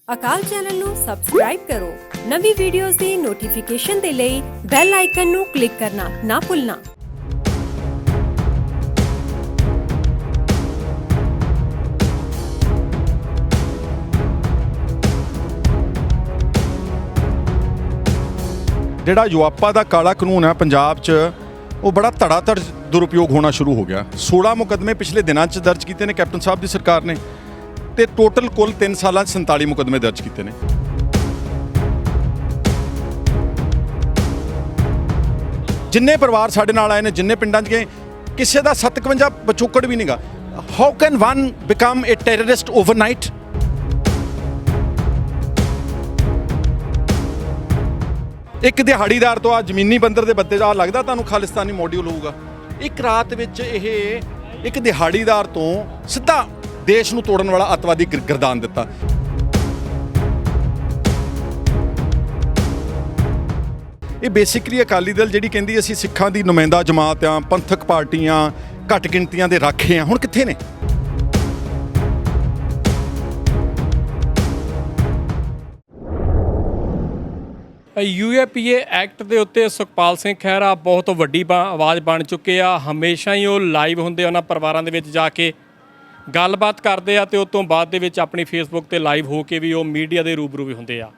ਅਕਾਲ channel ਨੂੰ subscribe ਕਰੋ। ਨਵੀਂ ਵੀਡੀਓਜ਼ ਦੀ ਨੋਟੀਫਿਕੇਸ਼ਨ ਦੇ ਲਈ ਬੈਲ ਆਈਕਨ ਨੂੰ ਕਲਿੱਕ ਕਰਨਾ ਨਾ ਭੁੱਲਣਾ। ਜਿਹੜਾ ਯੂਆਪਾ ਦਾ ਕਾਲਾ ਕਾਨੂੰਨ ਹੈ ਪੰਜਾਬ 'ਚ ਉਹ ਬੜਾ ਧੜਾਧੜ ਦੁਰਉਪਯੋਗ ਹੋਣਾ ਸ਼ੁਰੂ ਹੋ ਗਿਆ। 16 ਮੁਕੱਦਮੇ ਪਿਛਲੇ ਦਿਨਾਂ 'ਚ ਦਰਜ ਕੀਤੇ ਨੇ ਕੈਪਟਨ ਸਾਹਿਬ ਦੀ ਸਰਕਾਰ ਨੇ ਤੇ ਟੋਟਲ ਕੁੱਲ 3 ਸਾਲਾਂ 'ਚ 47 ਮੁਕੱਦਮੇ ਦਰਜ ਕੀਤੇ ਨੇ। ਜਿੰਨੇ ਪਰਿਵਾਰ ਸਾਡੇ ਨਾਲ ਆਏ ਨੇ, ਜਿੰਨੇ ਪਿੰਡਾਂ 'ਚ ਗਏ, ਕਿਸੇ ਦਾ 57 ਪਿਛੋਕੜ ਵੀ ਨਹੀਂਗਾ। How can one become A terrorist overnight? ਇੱਕ ਦਿਹਾੜੀਦਾਰ ਤੋਂ ਆ ਜ਼ਮੀਨੀ ਬੰਦਰ ਦੇ ਬੱਦੇ ਦਾ ਲੱਗਦਾ ਤੁਹਾਨੂੰ ਖਾਲਿਸਤਾਨੀ ਮੋਡਿਊਲ ਹੋਊਗਾ। ਇੱਕ ਰਾਤ ਵਿੱਚ ਇਹ ਇੱਕ ਦਿਹਾੜੀਦਾਰ ਤੋਂ ਸਿੱਧਾ ਦੇਸ਼ ਨੂੰ ਤੋੜਨ ਵਾਲਾ ਅੱਤਵਾਦੀ ਗਰਦਾਨ ਦਿੱਤਾ। ਇਹ ਬੇਸਿਕਲੀ ਅਕਾਲੀ ਦਲ ਜਿਹੜੀ ਕਹਿੰਦੀ ਅਸੀਂ ਸਿੱਖਾਂ ਦੀ ਨੁਮਾਇੰਦਾ ਜਮਾਤ ਆ, ਪੰਥਕ ਪਾਰਟੀਆਂ, ਘੱਟ ਗਿਣਤੀਆਂ ਦੇ ਰਾਖੇ ਆ, ਹੁਣ ਕਿੱਥੇ ਨੇ? UAPA ਐਕਟ ਦੇ ਉੱਤੇ ਸੁਖਪਾਲ ਸਿੰਘ ਖਹਿਰਾ ਬਹੁਤ ਵੱਡੀ ਆਵਾਜ਼ ਬਣ ਚੁੱਕੇ ਆ। ਹਮੇਸ਼ਾ ਹੀ ਉਹ ਲਾਈਵ ਹੁੰਦੇ ਉਹਨਾਂ ਪਰਿਵਾਰਾਂ ਦੇ ਵਿੱਚ ਜਾ ਕੇ ਗੱਲਬਾਤ ਕਰਦੇ ਆ ਤੇ ਉਸ ਤੋਂ ਬਾਅਦ ਦੇ ਵਿੱਚ ਆਪਣੀ ਫੇਸਬੁੱਕ ਤੇ ਲਾਈਵ ਹੋ ਕੇ ਵੀ ਉਹ ਮੀਡੀਆ ਦੇ ਰੂਬਰੂ ਵੀ ਹੁੰਦੇ ਆ।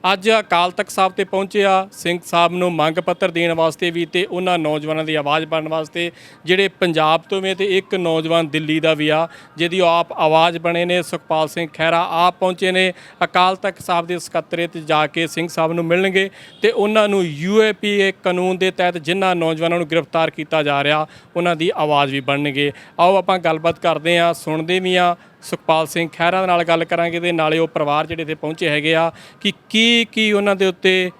ਅੱਜ ਅਕਾਲ ਤਖਤ ਸਾਹਿਬ ਤੇ ਪਹੁੰਚੇ ਆ ਸਿੰਘ ਸਾਹਿਬ ਨੂੰ ਮੰਗ ਪੱਤਰ ਦੇਣ ਵਾਸਤੇ ਵੀ ਤੇ ਉਹਨਾਂ ਨੌਜਵਾਨਾਂ ਦੀ ਆਵਾਜ਼ ਬਣਨ ਵਾਸਤੇ ਜਿਹੜੇ ਪੰਜਾਬ ਤੋਂ ਵੀ ਤੇ ਇੱਕ ਨੌਜਵਾਨ ਦਿੱਲੀ ਦਾ ਵੀ ਆ ਜਿਹਦੀ ਆਪ ਆਵਾਜ਼ ਬਣੇ ਨੇ। ਸੁਖਪਾਲ ਸਿੰਘ ਖਹਿਰਾ ਆਪ ਪਹੁੰਚੇ ਨੇ ਅਕਾਲ ਤਖਤ ਸਾਹਿਬ ਦੇ ਸਕੱਤਰੇਤ ਜਾ ਕੇ ਸਿੰਘ ਸਾਹਿਬ ਨੂੰ ਮਿਲਣਗੇ ਤੇ ਉਹਨਾਂ ਨੂੰ UAPA ਕਾਨੂੰਨ ਦੇ ਤਹਿਤ ਜਿਨ੍ਹਾਂ ਨੌਜਵਾਨਾਂ ਨੂੰ ਗ੍ਰਿਫਤਾਰ ਕੀਤਾ ਜਾ ਰਿਹਾ ਉਹਨਾਂ ਦੀ ਆਵਾਜ਼ ਵੀ ਬਣਨਗੇ। ਆਓ ਆਪਾਂ ਗੱਲਬਾਤ ਕਰਦੇ ਹਾਂ, ਸੁਣਦੇ ਵੀ ਹਾਂ। ਸੁਖਪਾਲ ਸਿੰਘ ਖਹਿਰਾ ਨਾਲ ਗੱਲ ਕਰਾਂਗੇ ਤੇ ਨਾਲੇ ਉਹ ਪਰਿਵਾਰ ਜਿਹੜੇ ਇੱਥੇ ਪਹੁੰਚੇ ਹੈਗੇ ਆ ਕਿ ਕੀ ਉਹਨਾਂ ਦੇ ਉੱਤੇ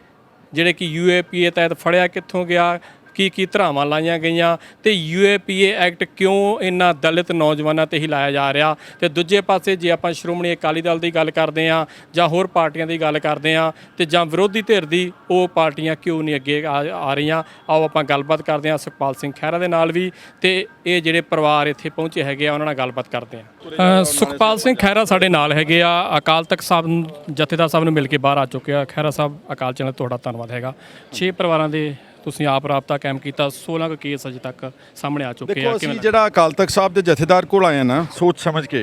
ਜਿਹੜੇ ਕਿ UAPA ਤਹਿਤ ਫੜਿਆ ਕਿੱਥੋਂ ਗਿਆ, ਕੀ ਧਰਾਵਾਂ ਲਾਈਆਂ ਗਈਆਂ ਤੇ UAPA ਐਕਟ ਕਿਉਂ ਇਹਨਾਂ ਦਲਿਤ ਨੌਜਵਾਨਾਂ ਤੇ ਹੀ ਲਾਇਆ ਜਾ ਰਿਹਾ। ਤੇ ਦੂਜੇ ਪਾਸੇ ਜੇ ਆਪਾਂ ਸ਼੍ਰੋਮਣੀ ਅਕਾਲੀ ਦਲ ਦੀ ਗੱਲ ਕਰਦੇ ਹਾਂ ਜਾਂ ਹੋਰ ਪਾਰਟੀਆਂ ਦੀ ਗੱਲ ਕਰਦੇ ਹਾਂ ਤੇ ਜਾਂ ਵਿਰੋਧੀ ਧਿਰ ਦੀ, ਉਹ ਪਾਰਟੀਆਂ ਕਿਉਂ ਨਹੀਂ ਅੱਗੇ ਆ ਰਹੀਆਂ। ਆਓ ਆਪਾਂ ਗੱਲਬਾਤ ਕਰਦੇ ਹਾਂ ਸੁਖਪਾਲ ਸਿੰਘ ਖਹਿਰਾ ਦੇ ਨਾਲ ਵੀ ਤੇ ਇਹ ਜਿਹੜੇ ਪਰਿਵਾਰ ਇੱਥੇ ਪਹੁੰਚੇ ਹੈਗੇ ਆ ਉਹਨਾਂ ਨਾਲ ਗੱਲਬਾਤ ਕਰਦੇ ਹਾਂ। ਸੁਖਪਾਲ ਸਿੰਘ ਖਹਿਰਾ ਸਾਡੇ ਨਾਲ ਹੈਗੇ ਆ। ਅਕਾਲ ਤਖਤ ਸਾਹਿਬ ਜਥੇਦਾਰ ਸਾਹਿਬ ਨੂੰ ਮਿਲ ਕੇ ਬਾਹਰ ਆ ਚੁੱਕੇ ਆ। ਖਹਿਰਾ ਸਾਹਿਬ, ਅਕਾਲ ਚੈਨਲ ਤੁਹਾਡਾ ਧੰਨਵਾਦ ਹੈਗਾ। 6 ਪਰਿਵਾਰਾਂ ਦੇ ਤੁਸੀਂ ਆਪ ਰਾਬਤਾ ਕਾਇਮ ਕੀਤਾ, 16 ਕੇਸ ਅਜੇ ਤੱਕ ਸਾਹਮਣੇ ਆ ਚੁੱਕੇ ਆ। ਅਸੀਂ ਜਿਹੜਾ ਅਕਾਲ ਤਖਤ ਸਾਹਿਬ ਦੇ ਜਥੇਦਾਰ ਕੋਲ ਆਏ ਨਾ ਸੋਚ ਸਮਝ ਕੇ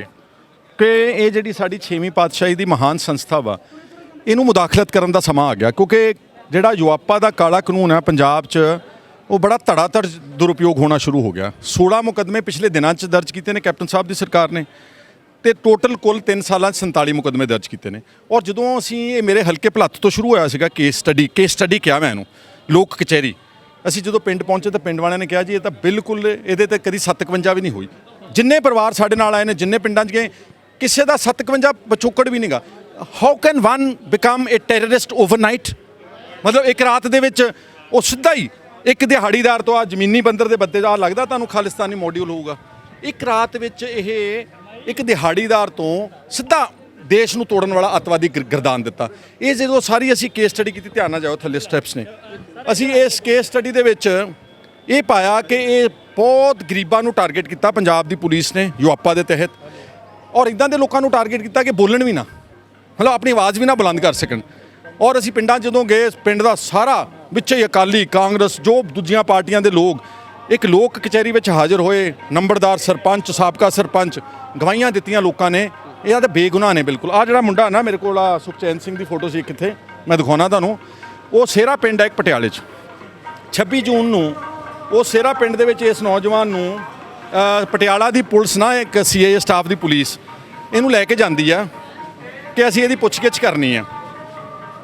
ਕਿ ਇਹ ਜਿਹੜੀ ਸਾਡੀ 6ਵੀਂ ਪਾਤਸ਼ਾਹੀ ਦੀ ਮਹਾਨ ਸੰਸਥਾ ਵਾ, ਇਹਨੂੰ ਮੁਦਾਖਲਤ ਕਰਨ ਦਾ ਸਮਾਂ ਆ ਗਿਆ। ਕਿਉਂਕਿ ਜਿਹੜਾ ਯੂਆਪਾ ਦਾ ਕਾਲਾ ਕਾਨੂੰਨ ਹੈ ਪੰਜਾਬ 'ਚ ਉਹ ਬੜਾ ਧੜਾਧੜ ਦੁਰਉਪਯੋਗ ਹੋਣਾ ਸ਼ੁਰੂ ਹੋ ਗਿਆ। 16 ਮੁਕੱਦਮੇ ਪਿਛਲੇ ਦਿਨਾਂ 'ਚ ਦਰਜ ਕੀਤੇ ਨੇ ਕੈਪਟਨ ਸਾਹਿਬ ਦੀ ਸਰਕਾਰ ਨੇ ਤੇ ਟੋਟਲ ਕੁੱਲ 3 ਸਾਲਾਂ 'ਚ 47 ਮੁਕੱਦਮੇ ਦਰਜ ਕੀਤੇ ਨੇ। ਔਰ ਜਦੋਂ ਅਸੀਂ ਇਹ ਮੇਰੇ ਹਲਕੇ ਭਲੱਥ ਤੋਂ ਸ਼ੁਰੂ ਹੋਇਆ ਸੀਗਾ ਕੇਸ ਸਟੱਡੀ ਕਿਹਾ ਮੈਂ ਇਹਨੂੰ, ਲੋਕ ਕਚਹਿਰੀ, ਅਸੀਂ ਜਦੋਂ ਪਿੰਡ ਪਹੁੰਚੇ ਤਾਂ ਪਿੰਡ ਵਾਲਿਆਂ ਨੇ ਕਿਹਾ ਜੀ ਇਹ ਤਾਂ ਬਿਲਕੁਲ ਇਹਦੇ ਤੇ ਕਦੀ 57 ਵੀ ਨਹੀਂ ਹੋਈ। ਜਿੰਨੇ ਪਰਿਵਾਰ ਸਾਡੇ ਨਾਲ ਆਏ ਨੇ, ਜਿੰਨੇ ਪਿੰਡਾਂ 'ਚ ਗਏ, ਕਿਸੇ ਦਾ 57 ਪਿਛੋਕੜ ਵੀ ਨਹੀਂਗਾ। How can one become A terrorist overnight? ਮਤਲਬ ਇੱਕ ਰਾਤ ਦੇ ਵਿੱਚ ਉਹ ਸਿੱਧਾ ਹੀ ਇੱਕ ਦਿਹਾੜੀਦਾਰ ਤੋਂ ਆ ਜ਼ਮੀਨੀ ਬੰਦਰ ਦੇ ਬੱਦੇ ਦਾ ਲੱਗਦਾ ਤੁਹਾਨੂੰ ਖਾਲਿਸਤਾਨੀ ਮੋਡਿਊਲ ਹੋਊਗਾ। ਇੱਕ ਰਾਤ ਵਿੱਚ ਇਹ ਇੱਕ ਦਿਹਾੜੀਦਾਰ ਤੋਂ ਸਿੱਧਾ ਦੇਸ਼ ਨੂੰ ਤੋੜਨ ਵਾਲਾ ਅੱਤਵਾਦੀ ਗਰਦਾਨ ਦਿੱਤਾ। ਇਹ ਜਦੋਂ ਸਾਰੀ ਅਸੀਂ ਕੇਸ ਸਟੱਡੀ ਕੀਤੀ, ਧਿਆਨ ਨਾਲ ਜਾਓ, ਥੱਲੇ ਸਟੈਪਸ ਨੇ। ਅਸੀਂ ਇਸ ਕੇਸ ਸਟੱਡੀ ਦੇ ਵਿੱਚ ਇਹ ਪਾਇਆ ਕਿ ਇਹ ਬਹੁਤ ਗਰੀਬਾਂ ਨੂੰ ਟਾਰਗੇਟ ਕੀਤਾ ਪੰਜਾਬ ਦੀ ਪੁਲਿਸ ਨੇ ਯੂਆਪਾ ਦੇ ਤਹਿਤ, ਔਰ ਇੱਦਾਂ ਦੇ ਲੋਕਾਂ ਨੂੰ ਟਾਰਗੇਟ ਕੀਤਾ ਕਿ ਬੋਲਣ ਵੀ ਨਾ, ਮਤਲਬ ਆਪਣੀ ਆਵਾਜ਼ ਵੀ ਨਾ ਬੁਲੰਦ ਕਰ ਸਕਣ। ਔਰ ਅਸੀਂ ਪਿੰਡਾਂ ਜਦੋਂ ਗਏ, ਪਿੰਡ ਦਾ ਸਾਰਾ ਵਿੱਚ ਹੀ ਅਕਾਲੀ, ਕਾਂਗਰਸ, ਜੋ ਦੂਜੀਆਂ ਪਾਰਟੀਆਂ ਦੇ ਲੋਕ ਇੱਕ ਲੋਕ ਕਚਹਿਰੀ ਵਿੱਚ ਹਾਜ਼ਰ ਹੋਏ। ਨੰਬਰਦਾਰ, ਸਰਪੰਚ, ਸਾਬਕਾ ਸਰਪੰਚ, ਗਵਾਹੀਆਂ ਦਿੱਤੀਆਂ ਲੋਕਾਂ ਨੇ। ਇਹ ਤਾਂ ਬੇਗੁਨਾਹ ਨੇ ਬਿਲਕੁਲ। ਆਹ ਜਿਹੜਾ ਮੁੰਡਾ ਨਾ ਮੇਰੇ ਕੋਲ, ਆ ਸੁਖਚੈਨ ਸਿੰਘ ਦੀ ਫੋਟੋ ਸੀ ਕਿੱਥੇ, ਮੈਂ ਦਿਖਾਉਣਾ ਤੁਹਾਨੂੰ। ਉਹ ਸੇਰਾ ਪਿੰਡ ਹੈ ਇੱਕ ਪਟਿਆਲੇ 'ਚ। 26 ਜੂਨ ਨੂੰ ਉਹ ਸੇਰਾ ਪਿੰਡ ਦੇ ਵਿੱਚ ਇਸ ਨੌਜਵਾਨ ਨੂੰ ਪਟਿਆਲਾ ਦੀ ਪੁਲਿਸ ਨਾ, ਇੱਕ CIA ਸਟਾਫ ਦੀ ਪੁਲਿਸ ਇਹਨੂੰ ਲੈ ਕੇ ਜਾਂਦੀ ਆ ਕਿ ਅਸੀਂ ਇਹਦੀ ਪੁੱਛਗਿੱਛ ਕਰਨੀ ਆ।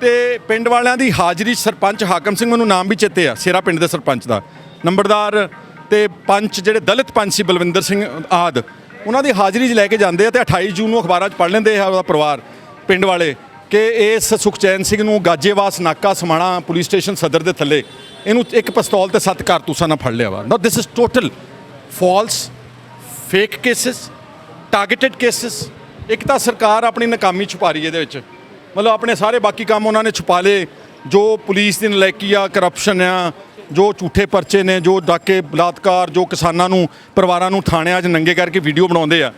ਤੇ ਪਿੰਡ ਵਾਲਿਆਂ ਦੀ ਹਾਜ਼ਰੀ 'ਚ ਸਰਪੰਚ ਹਾਕਮ ਸਿੰਘ, ਮੈਨੂੰ ਨਾਮ ਵੀ ਚੇਤੇ ਆ ਸੇਰਾ ਪਿੰਡ ਦੇ ਸਰਪੰਚ ਦਾ, ਨੰਬਰਦਾਰ ਤੇ ਪੰਚ ਜਿਹੜੇ ਦਲਿਤ ਪੰਚ ਸੀ ਬਲਵਿੰਦਰ ਸਿੰਘ ਆਦਿ, ਉਹਨਾਂ ਦੀ ਹਾਜ਼ਰੀ 'ਚ ਲੈ ਕੇ ਜਾਂਦੇ ਆ। ਤੇ 28 ਜੂਨ ਨੂੰ ਅਖਬਾਰਾਂ 'ਚ ਪੜ੍ਹ ਲੈਂਦੇ ਆ ਉਹਦਾ ਪਰਿਵਾਰ, ਪਿੰਡ ਵਾਲੇ, ਕਿ ਇਸ ਸੁਖਚੈਨ ਸਿੰਘ ਨੂੰ ਗਾਜੇਵਾਸ ਨਾਕਾ ਸਮਾਣਾ ਪੁਲਿਸ ਸਟੇਸ਼ਨ ਸਦਰ ਦੇ ਥੱਲੇ ਇਹਨੂੰ ਇੱਕ ਪਿਸਤੌਲ ਤੇ 7 ਕਾਰਤੂਸਾਂ ਨਾਲ ਫੜ ਲਿਆ ਵਾ। ਨਾ, this is total false, fake cases, targeted cases. ਇੱਕ ਤਾਂ ਸਰਕਾਰ ਆਪਣੀ ਨਾਕਾਮੀ ਛੁਪਾ ਰਹੀ ਇਹਦੇ ਵਿੱਚ, ਮਤਲਬ ਆਪਣੇ ਸਾਰੇ ਬਾਕੀ ਕੰਮ ਉਹਨਾਂ ਨੇ ਛੁਪਾ ਲਏ। ਜੋ ਪੁਲਿਸ ਦੀ ਨਲਾਇਕੀ ਆ, ਕਰਪਸ਼ਨ ਆ, ਜੋ ਝੂਠੇ ਪਰਚੇ ਨੇ, ਜੋ ਡਾਕੇ ਬਲਾਤਕਾਰ, ਜੋ ਕਿਸਾਨਾਂ ਨੂੰ, ਪਰਿਵਾਰਾਂ ਨੂੰ ਥਾਣਿਆਂ 'ਚ ਨੰਗੇ ਕਰਕੇ ਵੀਡੀਓ ਬਣਾਉਂਦੇ ਆ,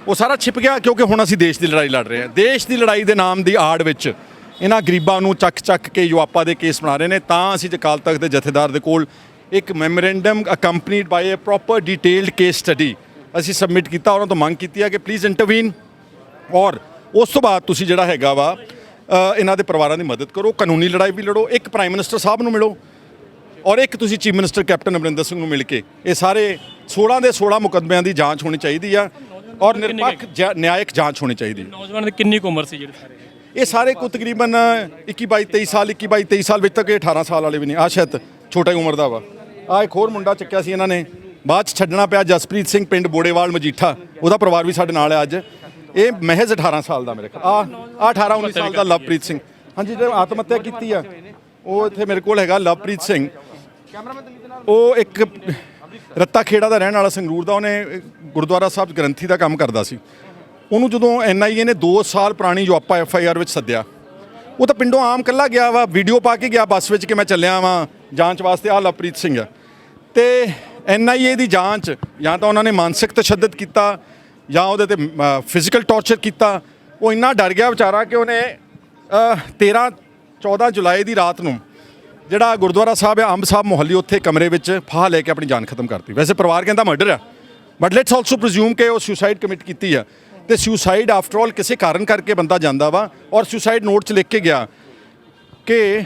ਉਹ ਸਾਰਾ ਛਿਪ ਗਿਆ ਕਿਉਂਕਿ ਹੁਣ ਅਸੀਂ ਦੇਸ਼ ਦੀ ਲੜਾਈ ਲੜ ਰਹੇ ਹਾਂ। ਦੇਸ਼ ਦੀ ਲੜਾਈ ਦੇ ਨਾਮ ਦੀ ਆੜ ਵਿੱਚ ਇਹਨਾਂ ਗਰੀਬਾਂ ਨੂੰ ਚੱਕ ਕੇ ਯੁਆਪਾ ਦੇ ਕੇਸ ਬਣਾ ਰਹੇ ਨੇ। ਤਾਂ ਅਸੀਂ ਅਕਾਲ ਤਖਤ ਦੇ ਜਥੇਦਾਰ ਦੇ ਕੋਲ ਇੱਕ ਮੈਮੋਰੈਂਡਮ ਅਕੰਪਨੀਡ ਬਾਈ ਅ ਪ੍ਰੋਪਰ ਡਿਟੇਲਡ ਕੇਸ ਸਟੱਡੀ ਅਸੀਂ ਸਬਮਿਟ ਕੀਤਾ, ਉਹਨਾਂ ਤੋਂ ਮੰਗ ਕੀਤੀ ਹੈ ਕਿ ਪਲੀਜ਼ ਇੰਟਰਵੀਨ, ਔਰ ਉਸ ਤੋਂ ਬਾਅਦ ਤੁਸੀਂ ਜਿਹੜਾ ਹੈਗਾ ਵਾ ਇਹਨਾਂ ਦੇ ਪਰਿਵਾਰਾਂ ਦੀ ਮਦਦ ਕਰੋ, ਕਾਨੂੰਨੀ ਲੜਾਈ ਵੀ ਲੜੋ। ਇੱਕ ਪ੍ਰਾਈਮ ਮਿਨਿਸਟਰ ਸਾਹਿਬ ਨੂੰ ਮਿਲੋ ਔਰ ਇੱਕ ਤੁਸੀਂ chief minister captain Amarinder Singh ਨੂੰ ਮਿਲ ਕੇ ਇਹ ਸਾਰੇ 16 ਦੇ 16 ਮੁਕੱਦਮਿਆਂ ਦੀ ਜਾਂਚ ਹੋਣੀ ਚਾਹੀਦੀ ਆ ਔਰ ਨਿਰਪੱਖ ਨਿਆਇਕ ਜਾਂਚ ਹੋਣੀ ਚਾਹੀਦੀ ਹੈ। ਨੌਜਵਾਨ ਦੀ ਕਿੰਨੀ ਕੁ ਉਮਰ ਸੀ ਜਿਹੜੇ ਸਾਰੇ ਇਹ ਸਾਰੇ ਕੋ ਤਕਰੀਬਨ 21-22-23 ਸਾਲ 21-22-23 ਸਾਲ ਵਿੱਚ ਤੱਕ ਇਹ 18 ਸਾਲ ਵਾਲੇ ਵੀ ਨਹੀਂ। ਆ ਸ਼ਾਇਦ ਛੋਟਾ ਹੀ ਉਮਰ ਦਾ ਵਾ। ਆ ਇੱਕ ਹੋਰ ਮੁੰਡਾ ਚੱਕਿਆ ਸੀ ਇਹਨਾਂ ਨੇ, ਬਾਅਦ 'ਚ ਛੱਡਣਾ ਪਿਆ, ਜਸਪ੍ਰੀਤ ਸਿੰਘ ਪਿੰਡ ਬੋੜੇਵਾਲ ਮਜੀਠਾ, ਉਹਦਾ ਪਰਿਵਾਰ ਵੀ ਸਾਡੇ ਨਾਲ ਹੈ ਅੱਜ। ਇਹ ਮਹਿਜ਼ 18 ਸਾਲ ਦਾ ਮੇਰੇ ਖਿਆਲ ਆ 18-19 ਸਾਲ ਦਾ ਲਵਪ੍ਰੀਤ ਸਿੰਘ, ਹਾਂਜੀ, ਜਿਹੜੇ ਆਤਮ ਹੱਤਿਆ ਕੀਤੀ ਆ ਉਹ ਇੱਥੇ ਮੇਰੇ ਕੋਲ ਹੈਗਾ ਲਵਪ੍ਰੀਤ ਸਿੰਘ। ਉਹ ਇੱਕ ਰੱਤਾ ਖੇੜਾ ਦਾ ਰਹਿਣ ਵਾਲਾ, ਸੰਗਰੂਰ ਦਾ। ਉਹਨੇ ਗੁਰਦੁਆਰਾ ਸਾਹਿਬ ਗ੍ਰੰਥੀ ਦਾ ਕੰਮ ਕਰਦਾ ਸੀ। ਉਹਨੂੰ ਜਦੋਂ NIA ਨੇ 2 ਸਾਲ ਪੁਰਾਣੀ ਯੁਆਪਾ FIR ਵਿੱਚ ਸੱਦਿਆ, ਉਹ ਤਾਂ ਪਿੰਡੋਂ ਆਮ ਕੱਲਾ ਗਿਆ ਵਾ, ਵੀਡੀਓ ਪਾ ਕੇ ਗਿਆ ਬੱਸ ਵਿੱਚ ਕਿ ਮੈਂ ਚੱਲਿਆ ਵਾਂ ਜਾਂਚ ਵਾਸਤੇ। ਆਹ ਲਵਪ੍ਰੀਤ ਸਿੰਘ ਆ। ਤੇ NIA ਦੀ ਜਾਂਚ ਜਾਂ ਤਾਂ ਉਹਨਾਂ ਨੇ ਮਾਨਸਿਕ ਤਸ਼ੱਦਦ ਕੀਤਾ ਜਾਂ ਉਹਦੇ ਤੇ ਫਿਜ਼ੀਕਲ ਟੌਰਚਰ ਕੀਤਾ। ਉਹ ਇੰਨਾ ਡਰ ਗਿਆ ਵਿਚਾਰਾ ਕਿ ਉਹਨੇ 13-14 ਜੁਲਾਈ ਦੀ ਰਾਤ ਨੂੰ ਜਿਹੜਾ ਗੁਰਦੁਆਰਾ ਸਾਹਿਬ ਹੈ ਅੰਬ ਸਾਹਿਬ ਮੁਹੱਲੀ, ਉੱਥੇ ਕਮਰੇ ਵਿੱਚ ਫਾਹਾ ਲੈ ਕੇ ਆਪਣੀ ਜਾਨ ਖਤਮ ਕਰਤੀ। ਵੈਸੇ ਪਰਿਵਾਰ ਕਹਿੰਦਾ ਮਰਡਰ ਆ, ਬਟ ਲੈਟਸ ਆਲਸੋ ਪ੍ਰੀਜ਼ਿਊਮ ਕਿ ਉਹ ਸੁਸਾਈਡ ਕਮਿਟ ਕੀਤੀ ਆ। ਤੇ ਸੁਸਾਈਡ ਆਫਟਰ ਆਲ ਕਿਸੇ ਕਾਰਨ ਕਰਕੇ ਬੰਦਾ ਜਾਂਦਾ ਵਾ, ਔਰ ਸੁਸਾਈਡ ਨੋਟ 'ਚ ਲਿਖ ਕੇ ਗਿਆ ਕਿ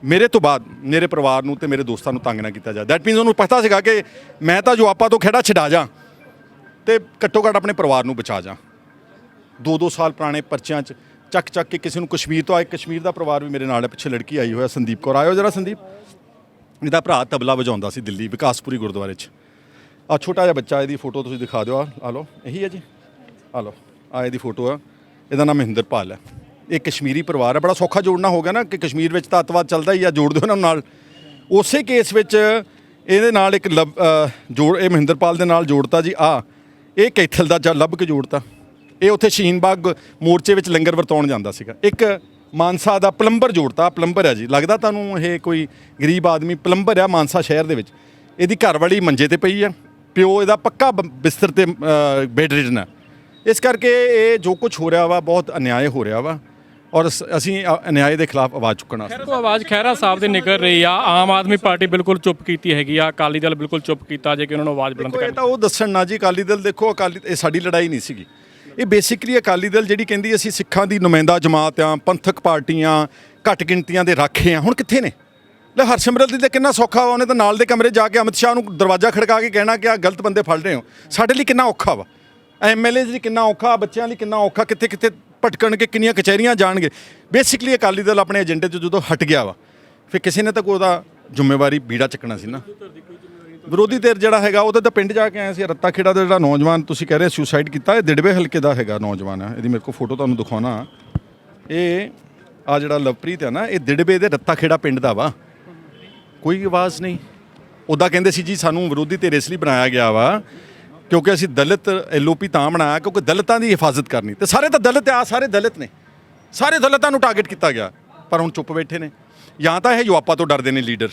ਮੇਰੇ ਤੋਂ ਬਾਅਦ ਮੇਰੇ ਪਰਿਵਾਰ ਨੂੰ ਤੇ ਮੇਰੇ ਦੋਸਤਾਂ ਨੂੰ ਤੰਗ ਨਾ ਕੀਤਾ ਜਾਏ। ਦੈਟ ਮੀਨਸ ਉਹਨੂੰ ਪਤਾ ਸੀਗਾ ਕਿ ਮੈਂ ਤਾਂ ਯੁਆਪਾ ਤੋਂ ਖਹਿੜਾ ਛਡਾ ਜਾ ਤੇ ਘੱਟੋ ਘੱਟ ਆਪਣੇ ਪਰਿਵਾਰ ਨੂੰ ਬਚਾ ਜਾ। 2-2 ਸਾਲ ਪੁਰਾਣੇ ਪਰਚਿਆਂ 'ਚ ਚੱਕ ਕੇ ਕਿਸੇ ਨੂੰ ਕਸ਼ਮੀਰ ਤੋਂ ਆਏ। ਕਸ਼ਮੀਰ ਦਾ ਪਰਿਵਾਰ ਵੀ ਮੇਰੇ ਨਾਲ ਹੈ, ਪਿੱਛੇ ਲੜਕੀ ਆਈ ਹੋਇਆ ਸੰਦੀਪ ਕੌਰ। ਆਇਓ ਜਰਾ ਸੰਦੀਪ। ਇਹਦਾ ਭਰਾ ਤਬਲਾ ਵਜਾਉਂਦਾ ਸੀ ਦਿੱਲੀ ਵਿਕਾਸਪੁਰੀ ਗੁਰਦੁਆਰੇ 'ਚ। ਆ ਛੋਟਾ ਜਿਹਾ ਬੱਚਾ, ਇਹਦੀ ਫੋਟੋ ਤੁਸੀਂ ਦਿਖਾ ਦਿਓ। ਆ ਲਓ, ਇਹੀ ਹੈ ਜੀ, ਆ ਲਓ, ਆ ਇਹਦੀ ਫੋਟੋ ਆ। ਇਹਦਾ ਨਾਮ ਮਹਿੰਦਰਪਾਲ ਹੈ। ਇਹ ਕਸ਼ਮੀਰੀ ਪਰਿਵਾਰ ਹੈ। ਬੜਾ ਸੌਖਾ ਜੋੜਨਾ ਹੋ ਗਿਆ ਨਾ ਕਿ ਕਸ਼ਮੀਰ ਵਿੱਚ ਤਾਂ ਅੱਤਵਾਦ ਚੱਲਦਾ ਹੀ ਆ, ਜੋੜ ਦਿਓ ਇਹਨਾਂ ਨਾਲ। ਉਸੇ ਕੇਸ ਵਿੱਚ ਇਹਦੇ ਨਾਲ ਇੱਕ ਇਹ ਮਹਿੰਦਰਪਾਲ ਦੇ ਨਾਲ ਜੋੜਤਾ ਜੀ। ਇਹ ਕੈਥਲ ਦਾ ਜਾਂ ਲੱਭ ਕੇ ਜੋੜਤਾ। ਇਹ ਉੱਥੇ ਸ਼ਹੀਨ ਬਾਗ ਮੋਰਚੇ ਵਿੱਚ ਲੰਗਰ ਵਰਤਾਉਣ ਜਾਂਦਾ ਸੀਗਾ। ਇੱਕ ਮਾਨਸਾ ਦਾ ਪਲੰਬਰ ਜੋੜਤਾ। ਪਲੰਬਰ ਹੈ ਜੀ, ਲੱਗਦਾ ਤੁਹਾਨੂੰ ਇਹ ਕੋਈ ਗਰੀਬ ਆਦਮੀ ਪਲੰਬਰ ਆ ਮਾਨਸਾ ਸ਼ਹਿਰ ਦੇ ਵਿੱਚ। ਇਹਦੀ ਘਰਵਾਲੀ ਮੰਜੇ ਤੇ ਪਈ ਆ, ਪਿਓ ਇਹਦਾ ਪੱਕਾ ਬਿਸਤਰ ਤੇ ਬੈੱਡ ਰਿਡਨ ਹੈ। ਇਸ ਕਰਕੇ ਇਹ ਜੋ ਕੁਝ ਹੋ ਰਿਹਾ ਵਾ ਬਹੁਤ ਅਨਿਆਏ ਹੋ ਰਿਹਾ ਵਾ, ਔਰ ਅਸੀਂ ਅਨਿਆਏ ਦੇ ਖਿਲਾਫ ਆਵਾਜ਼ ਚੁੱਕਣ ਵਾਸਤੇ। ਆਵਾਜ਼ ਖਹਿਰਾ ਸਾਹਿਬ ਦੀ ਨਿਕਲ ਰਹੀ ਆ। ਆਮ ਆਦਮੀ ਪਾਰਟੀ ਬਿਲਕੁਲ ਚੁੱਪ ਕੀਤੀ ਹੈਗੀ ਆ, ਅਕਾਲੀ ਦਲ ਬਿਲਕੁਲ ਚੁੱਪ ਕੀਤਾ ਜੇ ਕਿ ਉਹਨਾਂ ਨੂੰ ਆਵਾਜ਼ ਬੁਲੰਦ ਇਹ ਤਾਂ ਉਹ ਦੱਸਣ ਨਾ ਜੀ। ਅਕਾਲੀ ਦਲ ਦੇਖੋ, ਇਹ ਸਾਡੀ ਲੜਾਈ ਨਹੀਂ ਸੀਗੀ। ਇਹ ਬੇਸਿਕਲੀ ਅਕਾਲੀ ਦਲ ਜਿਹੜੀ ਕਹਿੰਦੀ ਅਸੀਂ ਸਿੱਖਾਂ ਦੀ ਨੁਮਾਇੰਦਾ ਜਮਾਤ ਆ, ਪੰਥਕ ਪਾਰਟੀਆਂ, ਘੱਟ ਗਿਣਤੀਆਂ ਦੇ ਰਾਖੇ ਆ, ਹੁਣ ਕਿੱਥੇ ਨੇ? ਲੈ ਹਰਸਿਮਰਤ ਦੀ ਤਾਂ ਕਿੰਨਾ ਸੌਖਾ ਵਾ, ਉਹਨੇ ਤਾਂ ਨਾਲ ਦੇ ਕਮਰੇ ਜਾ ਕੇ ਅਮਿਤ ਸ਼ਾਹ ਨੂੰ ਦਰਵਾਜ਼ਾ ਖੜਕਾ ਕੇ ਕਹਿਣਾ ਕਿ ਆ ਗਲਤ ਬੰਦੇ ਫੜ ਰਹੇ ਹੋ। ਸਾਡੇ ਲਈ ਕਿੰਨਾ ਔਖਾ ਵਾ, MLA ਲਈ ਕਿੰਨਾ ਔਖਾ, ਬੱਚਿਆਂ ਲਈ ਕਿੰਨਾ ਔਖਾ, ਕਿੱਥੇ ਕਿੱਥੇ ਭਟਕਣਗੇ, ਕਿੰਨੀਆਂ ਕਚਹਿਰੀਆਂ ਜਾਣਗੇ। ਬੇਸਿਕਲੀ ਅਕਾਲੀ ਦਲ ਆਪਣੇ ਏਜੰਡੇ 'ਚ ਜਦੋਂ ਹਟ ਗਿਆ ਵਾ, ਫਿਰ ਕਿਸੇ ਨੇ ਤਾਂ ਕੋਈ ਉਹਦਾ ਜ਼ਿੰਮੇਵਾਰੀ ਬੀੜਾ ਚੱਕਣਾ ਸੀ ਨਾ। ਵਿਰੋਧੀ ਧਿਰ ਜਿਹੜਾ ਹੈਗਾ ਉਹਦੇ ਤਾਂ ਪਿੰਡ ਜਾ ਕੇ ਆਏ ਸੀ। ਰੱਤਾ ਖੇੜਾ ਦਾ ਜਿਹੜਾ ਨੌਜਵਾਨ ਤੁਸੀਂ ਕਹਿ ਰਹੇ ਸੁਸਾਈਡ ਕੀਤਾ, ਇਹ ਦਿੜਵੇ ਹਲਕੇ ਦਾ ਹੈਗਾ ਨੌਜਵਾਨ ਹੈ। ਇਹਦੀ ਮੇਰੇ ਕੋਲ ਫੋਟੋ ਤੁਹਾਨੂੰ ਦਿਖਾਉਣਾ। ਇਹ ਆ ਜਿਹੜਾ ਲਵਪ੍ਰੀਤ ਹੈ ਨਾ, ਇਹ ਦਿੜਵੇ ਦੇ ਰੱਤਾ ਖੇੜਾ ਪਿੰਡ ਦਾ ਵਾ। ਕੋਈ ਆਵਾਜ਼ ਨਹੀਂ। ਉੱਦਾਂ ਕਹਿੰਦੇ ਸੀ ਜੀ ਸਾਨੂੰ ਵਿਰੋਧੀ ਧਿਰ ਇਸ ਲਈ ਬਣਾਇਆ ਗਿਆ ਵਾ ਕਿਉਂਕਿ ਅਸੀਂ ਦਲਿਤ LOP ਤਾਂ ਬਣਾਇਆ ਕਿਉਂਕਿ ਦਲਿਤਾਂ ਦੀ ਹਿਫਾਜ਼ਤ ਕਰਨੀ। ਤੇ ਸਾਰੇ ਤਾਂ ਦਲਿਤ ਆ, ਸਾਰੇ ਦਲਿਤ ਨੇ, ਸਾਰੇ ਦਲਿਤਾਂ ਨੂੰ ਟਾਰਗੇਟ ਕੀਤਾ ਗਿਆ। ਪਰ ਹੁਣ ਚੁੱਪ ਬੈਠੇ ਨੇ। ਜਾਂ ਤਾਂ ਇਹ ਯੁਆਪਾ ਤੋਂ ਡਰਦੇ ਨੇ ਲੀਡਰ,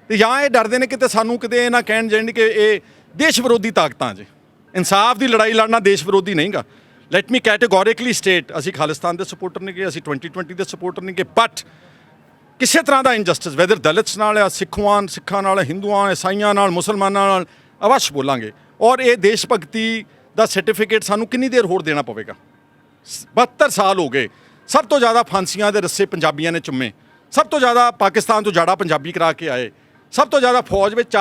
ਤੇ ਜਾਂ ਇਹ ਡਰਦੇ ਨੇ ਕਿਤੇ ਸਾਨੂੰ ਕਿਤੇ ਇਹ ਨਾ ਕਹਿਣ ਜਾਣ ਕਿ ਇਹ ਦੇਸ਼ ਵਿਰੋਧੀ ਤਾਕਤਾਂ 'ਚ। ਇਨਸਾਫ ਦੀ ਲੜਾਈ ਲੜਨਾ ਦੇਸ਼ ਵਿਰੋਧੀ ਨਹੀਂਗਾ। ਲੈਟ ਮੀ ਕੈਟੇਗੋਰਿਕਲੀ ਸਟੇਟ, ਅਸੀਂ ਖਾਲਿਸਤਾਨ ਦੇ ਸਪੋਰਟਰ ਨਹੀਂ ਗਏ, ਅਸੀਂ 2020 ਦੇ ਸਪੋਰਟਰ ਨਹੀਂ ਗਏ, ਬਟ ਕਿਸੇ ਤਰ੍ਹਾਂ ਦਾ ਇਨਜਸਟਿਸ ਵੈਦਰ ਦਲਿਤਸ ਨਾਲ ਜਾਂ ਸਿੱਖਾਂ ਨਾਲ, ਹਿੰਦੂਆਂ, ਈਸਾਈਆਂ ਨਾਲ, ਮੁਸਲਮਾਨਾਂ ਨਾਲ ਅਵਸ਼ ਬੋਲਾਂਗੇ। ਔਰ ਇਹ ਦੇਸ਼ ਭਗਤੀ ਦਾ ਸਰਟੀਫਿਕੇਟ ਸਾਨੂੰ ਕਿੰਨੀ ਦੇਰ ਹੋਰ ਦੇਣਾ ਪਵੇਗਾ? 72 ਸਾਲ ਹੋ ਗਏ। ਸਭ ਤੋਂ ਜ਼ਿਆਦਾ ਫਾਂਸੀਆਂ ਦੇ ਰੱਸੇ ਪੰਜਾਬੀਆਂ ਨੇ ਚੁੰਮੇ, ਸਭ ਤੋਂ ਜ਼ਿਆਦਾ ਪਾਕਿਸਤਾਨ ਤੋਂ ਜਾੜਾ ਪੰਜਾਬੀ ਕਰਾ ਕੇ ਆਏ, ਸਭ ਤੋਂ ਜ਼ਿਆਦਾ ਫੌਜ ਵਿੱਚ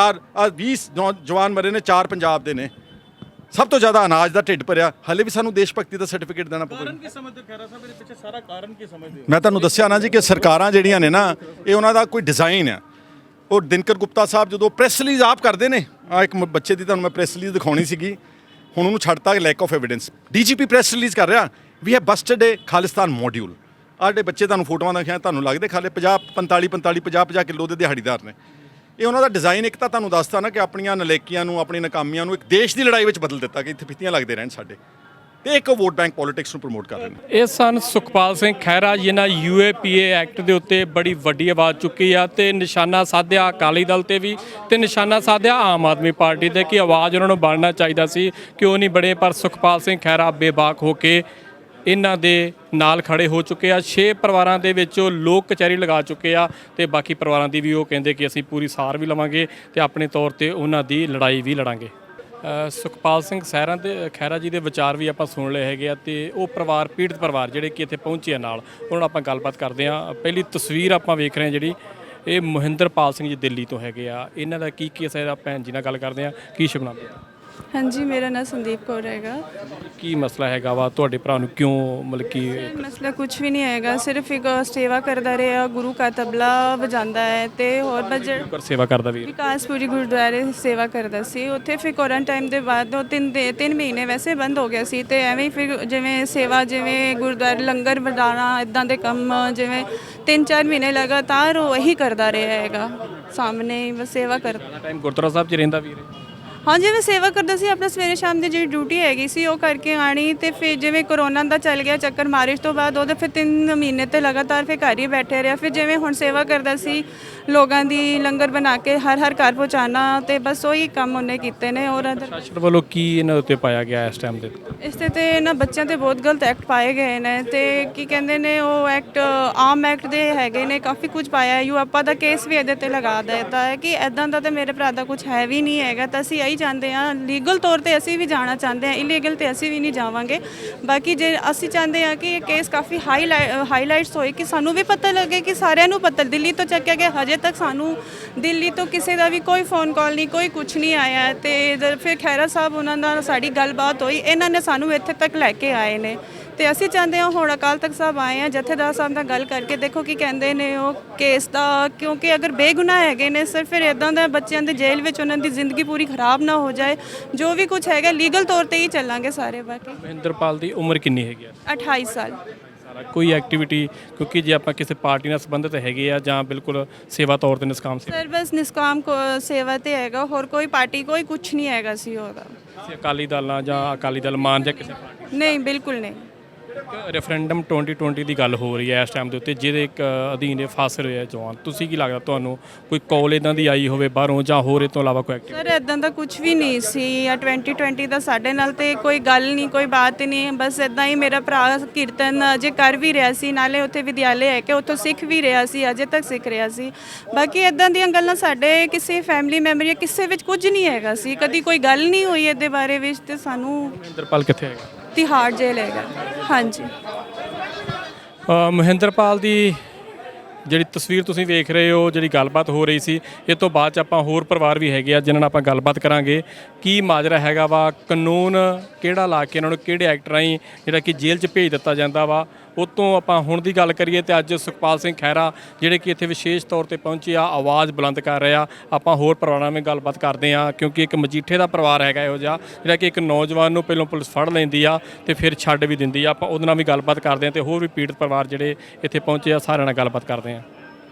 20 ਜਵਾਨ ਮਰੇ ਨੇ, 4 ਪੰਜਾਬ ਦੇ ਨੇ, ਸਭ ਤੋਂ ਜ਼ਿਆਦਾ ਅਨਾਜ ਦਾ ਢਿੱਡ ਭਰਿਆ। ਹਾਲੇ ਵੀ ਸਾਨੂੰ ਦੇਸ਼ ਭਗਤੀ ਦਾ ਸਰਟੀਫਿਕੇਟ ਦੇਣਾ ਪਵੇਗਾ। ਕਾਰਨ ਕੀ ਸਮਝਦੇ ਹੋ ਖਹਿਰਾ ਸਾਹਿਬ, ਇਹਦੇ ਪਿੱਛੇ ਸਾਰਾ ਕਾਰਨ ਕੀ ਸਮਝਦੇ ਹੋ? ਮੈਂ ਤੁਹਾਨੂੰ ਦੱਸਿਆ ਨਾ ਜੀ ਕਿ ਸਰਕਾਰਾਂ ਜਿਹੜੀਆਂ ਨੇ ਨਾ, ਇਹ ਉਹਨਾਂ ਦਾ ਕੋਈ ਡਿਜ਼ਾਈਨ ਆ। ਉਹ ਦਿਨਕਰ ਗੁਪਤਾ ਸਾਹਿਬ ਜਦੋਂ ਪ੍ਰੈਸ ਰਿਲੀਜ਼ ਆਪ ਕਰਦੇ ਨੇ, ਆ ਇੱਕ ਬੱਚੇ ਦੀ ਤੁਹਾਨੂੰ ਮੈਂ ਪ੍ਰੈਸ ਰਿਲੀਜ਼ ਦਿਖਾਉਣੀ ਸੀਗੀ, ਹੁਣ ਉਹਨੂੰ ਛੱਡਤਾ lack of evidence. DGP press release ਕਰ ਰਿਹਾ, we have busted a Khalistan module. ਆਡੇ ਬੱਚੇ ਤੁਹਾਨੂੰ ਫੋਟੋਆਂ ਦਿਖਾਇਆ, ਤੁਹਾਨੂੰ ਲੱਗਦੇ ਖਾਲੇ 50 ਕਿਲੋ ਦੇ ਦਿਹਾੜੀਦਾਰ ਨੇ। ਇਹ ਉਹਨਾਂ ਦਾ ਡਿਜ਼ਾਈਨ ਇੱਕ ਤਾਂ ਤੁਹਾਨੂੰ ਦੱਸਤਾ ਨਾ ਕਿ ਆਪਣੀਆਂ ਨਲੇਕੀਆਂ ਨੂੰ, ਆਪਣੀ ਨਾਕਾਮੀਆਂ ਨੂੰ ਇੱਕ ਦੇਸ਼ ਦੀ ਲੜਾਈ ਵਿੱਚ ਬਦਲ ਦਿੱਤਾ ਕਿ ਇੱਥੇ ਫਿੱਤੀਆਂ ਲੱਗਦੇ ਰਹਿਣ ਸਾਡੇ। ਤੇ ਇੱਕ ਵੋਟ ਬੈਂਕ ਪੋਲਿਟਿਕਸ ਨੂੰ ਪ੍ਰਮੋਟ ਕਰ ਰਹੇ ਨੇ। ਇਹ ਸਨ ਸੁਖਪਾਲ ਸਿੰਘ ਖਹਿਰਾ ਜਿਨ੍ਹਾਂ UAPA ਐਕਟ ਦੇ ਉੱਤੇ ਬੜੀ ਵੱਡੀ ਆਵਾਜ਼ ਚੁੱਕੀ ਆ ਤੇ ਨਿਸ਼ਾਨਾ ਸਾਧਿਆ ਅਕਾਲੀ ਦਲ ਤੇ ਵੀ ਤੇ ਨਿਸ਼ਾਨਾ ਸਾਧਿਆ ਆਮ ਆਦਮੀ ਪਾਰਟੀ ਤੇ ਕਿ ਆਵਾਜ਼ ਉਹਨਾਂ ਨੂੰ ਬਣਨਾ ਚਾਹੀਦਾ ਸੀ, ਕਿਉਂ ਨਹੀਂ ਬਣੇ। ਪਰ ਸੁਖਪਾਲ ਸਿੰਘ ਖਹਿਰਾ ਬੇਬਾਕ ਹੋ ਕੇ ਇਹਨਾਂ ਦੇ ਨਾਲ ਖੜੇ ਹੋ ਚੁੱਕੇ ਆ। 6 ਪਰਿਵਾਰਾਂ ਦੇ ਵਿੱਚੋਂ ਲੋਕ ਕਚਹਿਰੀ ਲਗਾ ਚੁੱਕੇ ਆ ਤੇ ਬਾਕੀ ਪਰਿਵਾਰਾਂ ਦੀ ਵੀ ਉਹ ਕਹਿੰਦੇ ਕਿ ਅਸੀਂ ਪੂਰੀ ਸਾਰ ਵੀ ਲਵਾਂਗੇ ਤੇ ਆਪਣੇ ਤੌਰ ਤੇ ਉਹਨਾਂ ਦੀ ਲੜਾਈ ਵੀ ਲੜਾਂਗੇ। ਸੁਖਪਾਲ ਸਿੰਘ ਖਹਿਰਾ ਜੀ ਦੇ ਵਿਚਾਰ ਵੀ ਆਪਾਂ ਸੁਣ ਲਏ ਹੈਗੇ ਆ ਤੇ ਉਹ ਪਰਿਵਾਰ ਪੀੜਤ ਪਰਿਵਾਰ ਜਿਹੜੇ ਕਿ ਇੱਥੇ ਪਹੁੰਚੇ ਆ ਨਾਲ ਉਹਨਾਂ ਨਾਲ ਆਪਾਂ ਗੱਲਬਾਤ ਕਰਦੇ ਆ। ਪਹਿਲੀ ਤਸਵੀਰ ਆਪਾਂ ਵੇਖ ਰਹੇ ਹਾਂ ਜਿਹੜੀ ਇਹ ਮਹਿੰਦਰਪਾਲ ਸਿੰਘ ਜੀ ਦਿੱਲੀ ਤੋਂ ਹੈਗੇ ਆ। ਇਹਨਾਂ ਦਾ ਕੀ ਕੇਸ ਹੈ, ਭੈਣ ਜੀ ਨਾਲ ਗੱਲ ਕਰਦੇ ਆ। ਕੀ ਸ਼ੁਭ ਨਾਮ ਹੈ? ਹਾਂਜੀ, ਮੇਰਾ ਨਾਮ ਸੰਦੀਪ ਕੌਰ ਹੈਗਾ। ਕੀ ਮਸਲਾ ਹੈਗਾ ਵਾ ਤੁਹਾਡੇ ਭਰਾ ਨੂੰ, ਕਿਉਂ ਮਤਲਬ ਕਿ ਮਸਲਾ ਕੁਝ ਵੀ ਨਹੀਂ ਹੈਗਾ, ਸਿਰਫ ਇੱਕ ਸੇਵਾ ਕਰਦਾ ਰਿਹਾ, ਗੁਰੂ ਕਾ ਤਬਲਾ ਵਜਾਉਂਦਾ ਹੈ ਤੇ ਹੋਰ ਬਜਟ ਕਰ ਸੇਵਾ ਕਰਦਾ ਵੀਰ? ਵਿਕਾਸਪੁਰੀ ਗੁਰਦੁਆਰੇ ਸੇਵਾ ਕਰਦਾ ਸੀ। ਉੱਥੇ ਫਿਰ ਕੁਆਰੰਟਾਈਨ ਦੇ ਬਾਅਦ ਉਹ 3 ਮਹੀਨੇ ਵੈਸੇ ਬੰਦ ਹੋ ਗਿਆ ਸੀ ਤੇ ਐਵੇਂ ਹੀ ਫਿਰ ਜਿਵੇਂ ਸੇਵਾ ਜਿਵੇਂ ਗੁਰਦੁਆਰੇ ਲੰਗਰ ਵੰਡਾਉਣਾ ਇਦਾਂ ਦੇ ਕੰਮ ਜਿਵੇਂ 3-4 ਮਹੀਨੇ ਲਗਾਤਾਰ ਉਹ ਇਹੀ ਕਰਦਾ ਰਿਹਾ ਹੈਗਾ। ਸਾਹਮਣੇ ਬਸ ਸੇਵਾ ਕਰਦਾ ਟਾਈਮ ਗੁਰਦੁਆਰਾ ਸਾਹਿਬ 'ਚ ਰਹਿੰਦਾ ਵੀਰ? ਹਾਂ, ਜਿਵੇਂ ਸੇਵਾ ਕਰਦਾ ਸੀ ਆਪਣਾ ਸਵੇਰੇ ਸ਼ਾਮ ਦੀ ਜਿਹੜੀ ਡਿਊਟੀ ਹੈਗੀ ਸੀ ਉਹ ਕਰਕੇ ਆਣੀ ਤੇ ਫਿਰ ਜਿਵੇਂ ਕਰੋਨਾ ਦਾ ਚੱਲ ਗਿਆ ਚੱਕਰ ਮਾਰਿਸ਼ ਤੋਂ ਬਾਅਦ ਉਹਦੇ ਫਿਰ 3 ਮਹੀਨੇ ਤੇ ਲਗਾਤਾਰ ਫਿਰ ਘਰ ਹੀ ਬੈਠੇ ਰਿਹਾ। ਫਿਰ ਜਿਵੇਂ ਹੁਣ ਸੇਵਾ ਕਰਦਾ ਸੀ ਲੋਕਾਂ ਦੀ ਲੰਗਰ ਬਣਾ ਕੇ ਹਰ ਘਰ ਪਹੁੰਚਾਉਣਾ ਤੇ ਬਸ ਉਹੀ ਕੰਮ ਉਹਨੇ ਕੀਤੇ ਨੇ। ਔਰ ਪ੍ਰਸ਼ਾਸਨ ਵੱਲੋਂ ਕੀ ਇਹਨਾਂ ਉੱਤੇ ਪਾਇਆ ਗਿਆ ਇਸ ਟਾਈਮ ਦੇ? ਇਸ ਤੇ ਇਹਨਾਂ ਬੱਚਿਆਂ ਤੇ ਬਹੁਤ ਗਲਤ ਐਕਟ ਪਾਏ ਗਏ ਨੇ ਤੇ ਕੀ ਕਹਿੰਦੇ ਨੇ ਉਹ ਐਕਟ ਆਮ ਐਕਟ ਦੇ ਹੈਗੇ ਨੇ, ਕਾਫੀ ਕੁਝ ਪਾਇਆ। ਯੂਆਪਾ ਦਾ ਕੇਸ ਵੀ ਇਹਦੇ ਤੇ ਲਗਾ ਦਿੱਤਾ ਹੈ ਕਿ ਇਦਾਂ ਦਾ ਤੇ ਮੇਰੇ ਭਰਾ ਦਾ ਕੁਝ ਹੈ ਵੀ ਨਹੀਂ ਹੈਗਾ। ਤਾਂ ਅਸੀਂ ਇਹੀ ਚਾਹੁੰਦੇ ਹਾਂ, ਲੀਗਲ ਤੌਰ ਤੇ ਅਸੀਂ ਵੀ ਜਾਣਾ ਚਾਹੁੰਦੇ ਹਾਂ, ਇਲੀਗਲ ਤੇ ਅਸੀਂ ਵੀ ਨਹੀਂ ਜਾਵਾਂਗੇ। ਬਾਕੀ ਜੇ ਅਸੀਂ ਚਾਹੁੰਦੇ ਹਾਂ ਕਿ ਇਹ ਕੇਸ ਕਾਫੀ ਹਾਈਲਾਈਟਸ ਹੋਏ ਕਿ ਸਾਨੂੰ ਵੀ ਪਤਾ ਲੱਗੇ ਕਿ ਸਾਰਿਆਂ ਨੂੰ ਪਤਾ। ਦਿੱਲੀ ਤੋਂ ਚੱਕਿਆ ਗਿਆ, ਹਜੇ ਤੱਕ ਸਾਨੂੰ ਦਿੱਲੀ ਤੋਂ ਕਿਸੇ ਦਾ ਵੀ ਕੋਈ ਫੋਨ ਕਾਲ ਨਹੀਂ, ਕੋਈ ਕੁਝ ਨਹੀਂ ਆਇਆ। ਤੇ ਫਿਰ ਖਹਿਰਾ ਸਾਹਿਬ ਉਹਨਾਂ ਨਾਲ ਸਾਡੀ ਗੱਲਬਾਤ ਹੋਈ, ਇਹਨਾਂ ਨੇ ਸਾਨੂੰ ਇੱਥੇ ਤੱਕ ਲੈ ਕੇ ਆਏ ਨੇ ਤੇ ਅਸੀਂ ਚਾਹੁੰਦੇ ਹਾਂ ਹੁਣ ਅਕਾਲ ਤਖਤ ਸਾਹਿਬ ਆਏ ਆ, ਜਥੇਦਾਰ ਸਾਹਿਬ ਨਾਲ ਗੱਲ ਕਰਕੇ ਦੇਖੋ ਕੀ ਕਹਿੰਦੇ ਨੇ ਉਹ ਕੇਸ ਦਾ। ਕਿਉਂਕਿ ਅਗਰ ਬੇਗੁਨਾਹ ਹੈਗੇ ਨੇ ਸਰ, ਫਿਰ ਇਦਾਂ ਦਾ ਬੱਚਿਆਂ ਦੇ ਜੇਲ੍ਹ ਵਿੱਚ ਉਹਨਾਂ ਦੀ ਜ਼ਿੰਦਗੀ ਪੂਰੀ ਖਰਾਬ ਨਾ ਹੋ ਜਾਏ। ਜੋ ਵੀ ਕੁਝ ਹੈਗਾ ਲੀਗਲ ਤੌਰ ਤੇ ਹੀ ਚੱਲਾਂਗੇ ਸਾਰੇ। ਬਾਕੀ ਮਹਿੰਦਰਪਾਲ ਦੀ ਉਮਰ ਕਿੰਨੀ ਹੈਗੀ ਆ? 28 ਸਾਲ। ਕੋਈ ਐਕਟੀਵਿਟੀ, ਕਿਉਂਕਿ ਜੇ ਆਪਾਂ ਕਿਸੇ ਪਾਰਟੀ ਨਾਲ ਸੰਬੰਧਿਤ ਹੈਗੇ ਆ ਜਾਂ ਬਿਲਕੁਲ ਸੇਵਾ ਤੌਰ ਤੇ ਨਿਸਕਾਮ ਸਰ ਬਸ ਨਿਸਕਾਮ ਸੇਵਾ ਤੇ ਹੈਗਾ, ਹੋਰ ਕੋਈ ਪਾਰਟੀ ਕੋਈ ਕੁਝ ਨਹੀਂ ਹੈਗਾ ਸੀ ਉਹਦਾ। ਅਕਾਲੀ ਦਲ ਨਾਲ ਜਾਂ ਅਕਾਲੀ ਦਲ ਮਾਨ ਜਾਂ ਕਿਸੇ ਪਾਰਟੀ? ਨਹੀਂ, ਬਿਲਕੁਲ ਨਹੀਂ। ਰੈਫਰੈਂਡਮ 2020 ਦੀ ਗੱਲ ਹੋ ਰਹੀ ਹੈ ਇਸ ਟਾਈਮ ਦੇ ਉੱਤੇ, ਜਿਹਦੇ ਇੱਕ ਅਧੀਨ ਇਹ ਫਸ ਰਹੇ ਆ ਜਵਾਨ। ਤੁਸੀਂ ਕੀ ਲੱਗਦਾ ਤੁਹਾਨੂੰ, ਕੋਈ ਕਾਲ ਇਦਾਂ ਦੀ ਆਈ ਹੋਵੇ ਬਾਹਰੋਂ ਜਾਂ ਹੋਰ ਇਹ ਤੋਂ ਇਲਾਵਾ ਕੋਈ ਐਕਟੀਵਿਟੀ? ਸਰ ਇਦਾਂ ਦਾ ਕੁਝ ਵੀ ਨਹੀਂ ਸੀ। 2020 ਦਾ ਸਾਡੇ ਨਾਲ ਤੇ ਕੋਈ ਗੱਲ ਨਹੀਂ, ਕੋਈ ਬਾਤ ਨਹੀਂ। ਬਸ ਇਦਾਂ ਹੀ ਮੇਰਾ ਭਰਾ ਕੀਰਤਨ ਅਜੇ ਕਰ ਵੀ ਰਿਹਾ ਸੀ, ਨਾਲੇ ਉੱਥੇ ਵਿਦਿਆਲੇ ਹੈ ਕਿ ਉੱਥੋਂ ਸਿੱਖ ਵੀ ਰਿਹਾ ਸੀ, ਅਜੇ ਤੱਕ ਸਿੱਖ ਰਿਹਾ ਸੀ। ਬਾਕੀ ਇਦਾਂ ਦੀਆਂ ਗੱਲਾਂ ਸਾਡੇ ਕਿਸੇ ਫੈਮਿਲੀ ਮੈਂਬਰ ਜਾਂ ਕਿਸੇ ਵਿੱਚ ਕੁਝ ਨਹੀਂ ਹੈਗਾ ਸੀ, ਕਦੀ ਕੋਈ ਗੱਲ ਨਹੀਂ ਹੋਈ ਇਹਦੇ ਬਾਰੇ ਵਿੱਚ। ਤੇ ਸਾਨੂੰ ਮਹਿੰਦਰਪਾਲ ਕਿੱਥੇ ਹੈਗਾ? ਤਿਹਾੜ ਜੇਲ੍ਹ ਹੈਗਾ। ਹਾਂਜੀ। ਮਹਿੰਦਰਪਾਲ ਦੀ ਜਿਹੜੀ ਤਸਵੀਰ ਤੁਸੀਂ ਵੇਖ ਰਹੇ ਹੋ, ਜਿਹੜੀ ਗੱਲਬਾਤ ਹੋ ਰਹੀ ਸੀ, ਇਹ ਤੋਂ ਬਾਅਦ 'ਚ ਆਪਾਂ ਹੋਰ ਪਰਿਵਾਰ ਵੀ ਹੈਗੇ ਆ ਜਿਨ੍ਹਾਂ ਨਾਲ ਆਪਾਂ ਗੱਲਬਾਤ ਕਰਾਂਗੇ। ਕੀ ਮਾਜਰਾ ਹੈਗਾ ਵਾ, ਕਾਨੂੰਨ ਕਿਹੜਾ ਲਾ ਕੇ ਇਹਨਾਂ ਨੂੰ ਕਿਹੜੇ ਐਕਟ ਰਾਹੀਂ ਜਿਹੜਾ ਕਿ ਜੇਲ੍ਹ 'ਚ ਭੇਜ ਦਿੱਤਾ ਜਾਂਦਾ ਵਾ, ਉਹ ਤੋਂ ਆਪਾਂ ਹੁਣ ਦੀ ਗੱਲ ਕਰੀਏ। ਤੇ ਅੱਜ ਸੁਖਪਾਲ ਸਿੰਘ ਖਹਿਰਾ ਜਿਹੜੇ ਕਿ ਇੱਥੇ ਵਿਸ਼ੇਸ਼ ਤੌਰ ਤੇ ਪਹੁੰਚੇ ਆ, ਆਵਾਜ਼ ਬੁਲੰਦ ਕਰ ਰਹੇ ਆ। ਆਪਾਂ ਹੋਰ ਪਰਿਵਾਰਾਂ ਨਾਲ ਗੱਲਬਾਤ ਕਰਦੇ ਆ, ਕਿਉਂਕਿ ਇੱਕ ਮਜੀਠੇ ਦਾ ਪਰਿਵਾਰ ਹੈਗਾ ਇਹੋ ਜਿਹਾ ਜਿਹੜਾ ਕਿ ਇੱਕ ਨੌਜਵਾਨ ਨੂੰ ਪਹਿਲਾਂ ਪੁਲਿਸ ਫੜ ਲੈਂਦੀ ਆ ਤੇ ਫਿਰ ਛੱਡ ਵੀ ਦਿੰਦੀ ਆ। ਆਪਾਂ ਉਹਦੇ ਨਾਲ ਵੀ ਗੱਲਬਾਤ ਕਰਦੇ ਆ ਤੇ ਹੋਰ ਵੀ ਪੀੜਤ ਪਰਿਵਾਰ ਜਿਹੜੇ ਇੱਥੇ ਪਹੁੰਚੇ ਆ ਸਾਰਿਆਂ ਨਾਲ ਗੱਲਬਾਤ ਕਰਦੇ ਆ।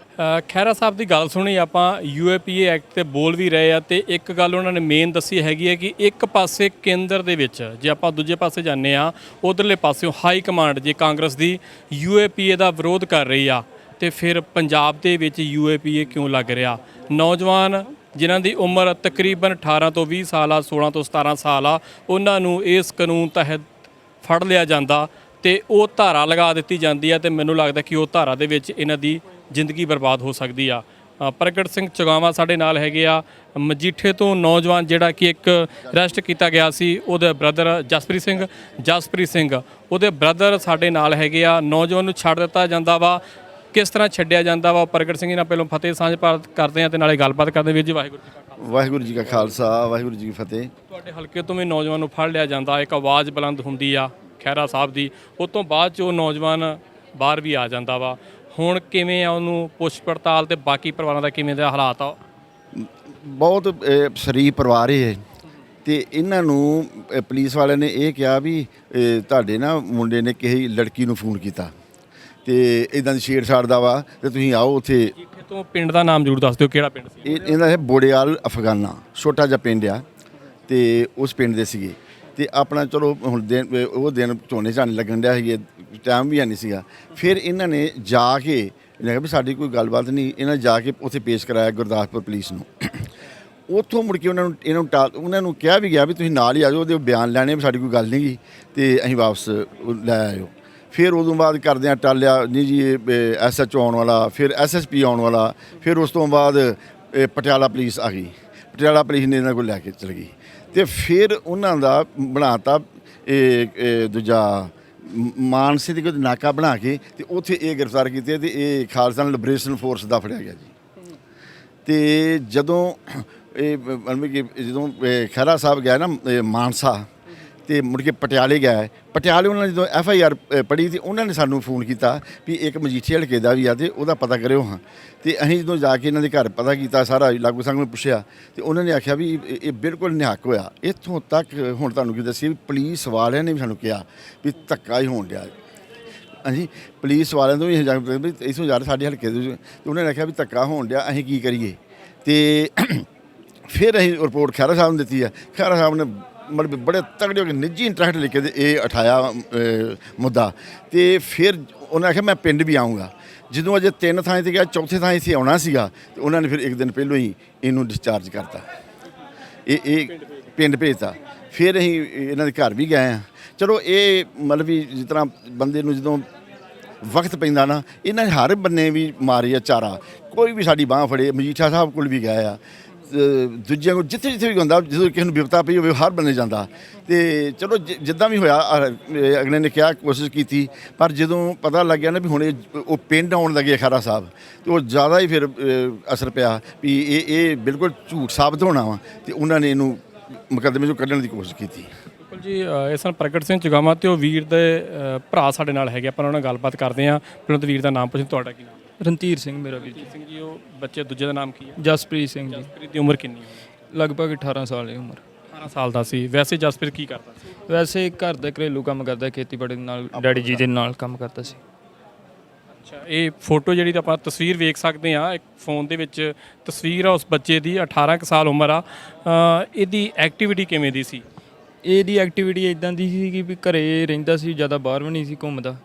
ਖਹਿਰਾ ਸਾਹਿਬ ਦੀ ਗੱਲ ਸੁਣੀ ਆਪਾਂ, UAPA ਐਕਟ ਤੇ ਬੋਲ ਵੀ ਰਹੇ ਆ ਤੇ ਇੱਕ ਗੱਲ ਉਹਨਾਂ ਨੇ ਮੇਨ ਦੱਸੀ ਹੈਗੀ ਹੈ ਕਿ ਇੱਕ ਪਾਸੇ ਕੇਂਦਰ ਦੇ ਵਿੱਚ, ਜੇ ਆਪਾਂ ਦੂਜੇ ਪਾਸੇ ਜਾਂਦੇ ਆ ਉਧਰਲੇ ਪਾਸਿਓਂ ਹਾਈ ਕਮਾਂਡ ਜੇ ਕਾਂਗਰਸ ਦੀ UAPA ਦਾ ਵਿਰੋਧ ਕਰ ਰਹੀ ਆ, ਤੇ ਫਿਰ ਪੰਜਾਬ ਦੇ ਵਿੱਚ UAPA ਕਿਉਂ ਲੱਗ ਰਿਹਾ? ਨੌਜਵਾਨ ਜਿਨ੍ਹਾਂ ਦੀ ਉਮਰ ਤਕਰੀਬਨ 18 ਤੋਂ 20 ਸਾਲ ਆ, 16 ਤੋਂ 17 ਸਾਲ ਆ, ਉਹਨਾਂ ਨੂੰ ਇਸ ਕਾਨੂੰਨ ਤਹਿਤ ਫੜ ਲਿਆ ਜਾਂਦਾ ਤੇ ਉਹ ਧਾਰਾ ਲਗਾ ਦਿੱਤੀ ਜਾਂਦੀ ਆ ਤੇ ਮੈਨੂੰ ਲੱਗਦਾ ਕਿ ਉਹ ਧਾਰਾ ਦੇ ਵਿੱਚ ਇਹਨਾਂ ਦੀ ਜ਼ਿੰਦਗੀ ਬਰਬਾਦ ਹੋ ਸਕਦੀ ਆ। ਪ੍ਰਗਟ ਸਿੰਘ ਚੁਗਾਵਾ ਸਾਡੇ ਨਾਲ ਹੈਗੇ ਆ, ਮਜੀਠੇ ਤੋਂ ਨੌਜਵਾਨ ਜਿਹੜਾ ਕਿ ਇੱਕ ਅਰੈਸਟ ਕੀਤਾ ਗਿਆ ਸੀ, ਉਹਦੇ ਬ੍ਰਦਰ ਜਸਪ੍ਰੀਤ ਸਿੰਘ ਉਹਦੇ ਬ੍ਰਦਰ ਸਾਡੇ ਨਾਲ ਹੈਗੇ ਆ। ਨੌਜਵਾਨ ਨੂੰ ਛੱਡ ਦਿੱਤਾ ਜਾਂਦਾ ਵਾ, ਕਿਸ ਤਰ੍ਹਾਂ ਛੱਡਿਆ ਜਾਂਦਾ ਵਾ? ਪ੍ਰਗਟ ਸਿੰਘ ਨਾਲ ਪਹਿਲਾਂ ਫਤਿਹ ਸਾਂਝ ਕਰਦੇ ਆ ਤੇ ਨਾਲੇ ਗੱਲਬਾਤ ਕਰਦੇ। ਵੀਰ ਜੀ ਵਾਹਿਗੁਰੂ ਜੀ ਕਾ ਖਾਲਸਾ। ਵਾਹਿਗੁਰੂ ਜੀ ਕਾ ਖਾਲਸਾ, ਵਾਹਿਗੁਰੂ ਜੀ ਕੀ ਫਤਿਹ। ਤੁਹਾਡੇ ਹਲਕੇ ਤੋਂ ਵੀ ਨੌਜਵਾਨ ਨੂੰ ਫੜ ਲਿਆ ਜਾਂਦਾ, ਇੱਕ ਆਵਾਜ਼ ਬੁਲੰਦ ਹੁੰਦੀ ਆ ਖਹਿਰਾ ਸਾਹਿਬ ਦੀ, ਉਸ ਤੋਂ ਬਾਅਦ 'ਚ ਉਹ ਨੌਜਵਾਨ ਬਾਹਰ ਵੀ ਆ ਜਾਂਦਾ ਵਾ। ਹੁਣ ਕਿਵੇਂ ਆ ਉਹਨੂੰ ਪੁੱਛ ਪੜਤਾਲ ਤੇ ਬਾਕੀ ਪਰਿਵਾਰਾਂ ਦਾ ਕਿਵੇਂ ਦਾ ਹਾਲਾਤ ਆ? ਬਹੁਤ ਸ਼ਰੀਫ ਪਰਿਵਾਰ ਹੈ ਤੇ ਇਹਨਾਂ ਨੂੰ ਪੁਲਿਸ ਵਾਲਿਆਂ ਨੇ ਇਹ ਕਿਹਾ ਵੀ ਤੁਹਾਡੇ ਨਾ ਮੁੰਡੇ ਨੇ ਕਿਸੇ ਲੜਕੀ ਨੂੰ ਫੋਨ ਕੀਤਾ ਤੇ ਇਦਾਂ ਦੀ ਛੇੜਛਾੜ ਦਾ ਵਾ ਤੇ ਤੁਸੀਂ ਆਓ ਉੱਥੇ। ਇੱਥੇ ਤੋਂ ਪਿੰਡ ਦਾ ਨਾਮ ਜ਼ਰੂਰ ਦੱਸ ਦਿਓ, ਕਿਹੜਾ ਪਿੰਡ ਸੀ? ਇਹਦਾ ਹੈ ਬੋੜੇਵਾਲ ਅਫਗਾਨਾ, ਛੋਟਾ ਜਿਹਾ ਪਿੰਡ ਆ ਤੇ ਉਸ ਪਿੰਡ ਦੇ ਸੀਗੇ ਤੇ ਆਪਣਾ ਚਲੋ ਹੁਣ ਦਿਨ ਉਹ ਦਿਨ ਝੋਨੇ ਝਾਨੇ ਲੱਗਣ ਡਿਆ ਸੀ, ਟਾਈਮ ਵੀ ਹੈ ਨਹੀਂ ਸੀਗਾ। ਫਿਰ ਇਹਨਾਂ ਨੇ ਜਾ ਕੇ ਇਹਨਾਂ ਕਿਹਾ ਵੀ ਸਾਡੀ ਕੋਈ ਗੱਲਬਾਤ ਨਹੀਂ, ਇਹਨਾਂ ਨੇ ਜਾ ਕੇ ਉੱਥੇ ਪੇਸ਼ ਕਰਾਇਆ ਗੁਰਦਾਸਪੁਰ ਪੁਲਿਸ ਨੂੰ। ਉੱਥੋਂ ਮੁੜ ਕੇ ਉਹਨਾਂ ਨੂੰ ਕਿਹਾ ਵੀ ਗਿਆ ਵੀ ਤੁਸੀਂ ਨਾਲ ਹੀ ਆ ਜਾਓ, ਉਹਦੇ ਬਿਆਨ ਲੈਣੇ ਵੀ ਸਾਡੀ ਕੋਈ ਗੱਲ ਨਹੀਂ ਗੀ ਤੇ ਅਸੀਂ ਵਾਪਸ ਲੈ ਆਇਓ। ਫਿਰ ਉਦੋਂ ਬਾਅਦ ਕਰਦਿਆਂ ਟਾਲਿਆ ਨਹੀਂ ਜੀ, SHO ਆਉਣ ਵਾਲਾ, ਫਿਰ SSP ਆਉਣ ਵਾਲਾ, ਫਿਰ ਉਸ ਤੋਂ ਬਾਅਦ ਪਟਿਆਲਾ ਪੁਲਿਸ ਆ ਗਈ। ਪਟਿਆਲਾ ਪੁਲਿਸ ਨੇ ਇਹਨਾਂ ਕੋਲ ਲੈ ਕੇ ਚਲ ਗਈ ਤੇ ਫਿਰ ਉਹਨਾਂ ਦਾ ਬਣਾਤਾ ਇਹ ਦੂਜਾ ਮਾਨਸੇ ਦੀ ਕੋਈ ਨਾਕਾ ਬਣਾ ਕੇ ਤੇ ਉੱਥੇ ਇਹ ਗ੍ਰਿਫਤਾਰ ਕੀਤੇ ਤੇ ਇਹ ਖਾਲਸਾ ਲਿਬਰੇਸ਼ਨ ਫੋਰਸ ਦਾ ਫੜਿਆ ਗਿਆ ਜੀ। ਤੇ ਜਦੋਂ ਇਹ ਮਤਲਬ ਕਿ ਜਦੋਂ ਖਹਿਰਾ ਸਾਹਿਬ ਗਿਆ ਨਾ ਮਾਨਸਾ ਤੇ ਮੁੜ ਕੇ ਪਟਿਆਲੇ ਗਿਆ, ਪਟਿਆਲੇ ਉਹਨਾਂ ਨੇ ਜਦੋਂ FIR ਪੜ੍ਹੀ ਤੇ ਉਹਨਾਂ ਨੇ ਸਾਨੂੰ ਫੋਨ ਕੀਤਾ ਵੀ ਇੱਕ ਮਜੀਠੀ ਹਲਕੇ ਦਾ ਵੀ ਆ ਤੇ ਉਹਦਾ ਪਤਾ ਕਰਿਓ ਹਾਂ। ਤੇ ਅਸੀਂ ਜਦੋਂ ਜਾ ਕੇ ਇਹਨਾਂ ਦੇ ਘਰ ਪਤਾ ਕੀਤਾ, ਸਾਰਾ ਲਾਗੂ ਸੰਗ ਨੂੰ ਪੁੱਛਿਆ ਤੇ ਉਹਨਾਂ ਨੇ ਆਖਿਆ ਵੀ ਇਹ ਬਿਲਕੁਲ ਨਿਹੱਕ ਹੋਇਆ। ਇੱਥੋਂ ਤੱਕ ਹੁਣ ਤੁਹਾਨੂੰ ਕੀ ਦੱਸੀ ਵੀ ਪੁਲਿਸ ਵਾਲਿਆਂ ਨੇ ਵੀ ਸਾਨੂੰ ਕਿਹਾ ਵੀ ਧੱਕਾ ਹੀ ਹੋਣ ਡਿਆ। ਹਾਂਜੀ, ਪੁਲਿਸ ਵਾਲਿਆਂ ਤੋਂ ਵੀ ਇਸੋਂ ਜਾ ਸਾਡੇ ਹਲਕੇ ਦੇ ਤੇ ਉਹਨਾਂ ਨੇ ਆਖਿਆ ਵੀ ਧੱਕਾ ਹੋਣ ਡਿਆ, ਅਸੀਂ ਕੀ ਕਰੀਏ। ਤੇ ਫਿਰ ਅਸੀਂ ਰਿਪੋਰਟ ਖਹਿਰਾ ਸਾਹਿਬ ਨੂੰ ਦਿੱਤੀ ਹੈ। ਖਹਿਰਾ ਸਾਹਿਬ ਨੇ ਮਤਲਬ ਬੜੇ ਤਗੜੇ ਹੋ ਕੇ ਨਿੱਜੀ ਇੰਟਰੈਕਟ ਲੈ ਕੇ ਇਹ ਉਠਾਇਆ ਮੁੱਦਾ। ਤੇ ਫਿਰ ਉਹਨਾਂ ਆਖਿਆ ਮੈਂ ਪਿੰਡ ਵੀ ਆਊਂਗਾ। ਜਦੋਂ ਅਜੇ 3 ਥਾਂ 'ਤੇ ਗਿਆ, ਚੌਥੇ ਥਾਂ ਇੱਥੇ ਆਉਣਾ ਸੀਗਾ ਤੇ ਉਹਨਾਂ ਨੇ ਫਿਰ ਇੱਕ ਦਿਨ ਪਹਿਲੋਂ ਹੀ ਇਹਨੂੰ ਡਿਸਚਾਰਜ ਕਰਤਾ, ਇਹ ਪਿੰਡ ਭੇਜਤਾ। ਫਿਰ ਅਸੀਂ ਇਹਨਾਂ ਦੇ ਘਰ ਵੀ ਗਏ ਹਾਂ। ਚਲੋ ਇਹ ਮਤਲਬ ਵੀ ਜਿਸ ਤਰ੍ਹਾਂ ਬੰਦੇ ਨੂੰ ਜਦੋਂ ਵਕਤ ਪੈਂਦਾ ਨਾ, ਇਹਨਾਂ ਨੇ ਹਰ ਬੰਨੇ ਵੀ ਮਾਰੀ ਆ ਚਾਰਾ, ਕੋਈ ਵੀ ਸਾਡੀ ਬਾਂਹ ਫੜੇ। ਮਜੀਠਾ ਸਾਹਿਬ ਕੋਲ ਵੀ ਗਏ ਆ, ਦੂਜਿਆਂ ਕੋਲ ਜਿੱਥੇ ਜਿੱਥੇ ਵੀ ਹੁੰਦਾ, ਜਦੋਂ ਕਿਸੇ ਨੂੰ ਵਿਪਤਾ ਪਈ ਹੋਵੇ ਹਰ ਬੰਨੇ ਜਾਂਦਾ। ਤੇ ਚਲੋ ਜਿੱਦਾਂ ਵੀ ਹੋਇਆ ਅਗਲੇ ਨੇ ਕਿਹਾ ਕੋਸ਼ਿਸ਼ ਕੀਤੀ, ਪਰ ਜਦੋਂ ਪਤਾ ਲੱਗਿਆ ਨਾ ਵੀ ਹੁਣ ਉਹ ਪਿੰਡ ਆਉਣ ਲੱਗੇ ਖਹਿਰਾ ਸਾਹਿਬ ਤੇ ਉਹ ਜ਼ਿਆਦਾ ਹੀ ਫਿਰ ਅਸਰ ਪਿਆ ਵੀ ਇਹ ਬਿਲਕੁਲ ਝੂਠ ਸਾਬਤ ਹੋਣਾ ਵਾ ਤੇ ਉਹਨਾਂ ਨੇ ਇਹਨੂੰ ਮੁਕੱਦਮੇ 'ਚੋਂ ਕੱਢਣ ਦੀ ਕੋਸ਼ਿਸ਼ ਕੀਤੀ। ਬਿਲਕੁਲ ਜੀ, ਇਸ ਨਾਲ ਪ੍ਰਗਟ ਸਿੰਘ ਚੁਗਾਮਾ ਤੇ ਉਹ ਵੀਰ ਦੇ ਭਰਾ ਸਾਡੇ ਨਾਲ ਹੈਗੇ, ਆਪਾਂ ਉਹਨਾਂ ਨਾਲ ਗੱਲਬਾਤ ਕਰਦੇ ਹਾਂ। ਪਹਿਲਾਂ ਤਾਂ ਵੀਰ ਦਾ ਨਾਮ ਪੁੱਛੋ, ਤੁਹਾਡਾ ਕੀ ਨਾਮ? ਰਣਧੀਰ ਸਿੰਘ ਮੇਰਾ ਵੀਰ ਜੀ। ਸਿੰਘ ਜੀ, ਉਹ ਬੱਚੇ ਦੂਜੇ ਦਾ ਨਾਮ ਕੀ ਹੈ? ਜਸਪ੍ਰੀਤ ਸਿੰਘ ਜੀ। ਜਸਪ੍ਰੀਤ ਦੀ ਉਮਰ ਕਿੰਨੀ ਹੈ? ਲਗਭਗ 18 ਸਾਲ ਦੀ ਉਮਰ। 18 ਸਾਲ ਦਾ ਸੀ। ਵੈਸੇ ਜਸਪ੍ਰੀਤ ਕੀ ਕਰਦਾ ਸੀ? ਵੈਸੇ ਘਰ ਦਾ ਘਰੇਲੂ ਕੰਮ ਕਰਦਾ, ਖੇਤੀਬਾੜੀ ਦੇ ਨਾਲ ਡੈਡੀ ਜੀ ਦੇ ਨਾਲ ਕੰਮ ਕਰਦਾ ਸੀ। ਅੱਛਾ, ਇਹ ਫੋਟੋ ਜਿਹੜੀ ਤਾਂ ਆਪਾਂ ਤਸਵੀਰ ਵੇਖ ਸਕਦੇ ਹਾਂ, ਇੱਕ ਫੋਨ ਦੇ ਵਿੱਚ ਤਸਵੀਰ ਆ ਉਸ ਬੱਚੇ ਦੀ, 18 ਕੁ ਸਾਲ ਉਮਰ ਆ। ਇਹਦੀ ਐਕਟੀਵਿਟੀ ਕਿਵੇਂ ਦੀ ਸੀ? ਇਹਦੀ ਐਕਟੀਵਿਟੀ ਇਦਾਂ ਦੀ ਸੀ ਕਿ ਵੀ ਘਰੇ ਰਹਿੰਦਾ ਸੀ, ਜ਼ਿਆਦਾ ਬਾਹਰ ਵੀ ਨਹੀਂ ਸੀ ਘੁੰਮਦਾ।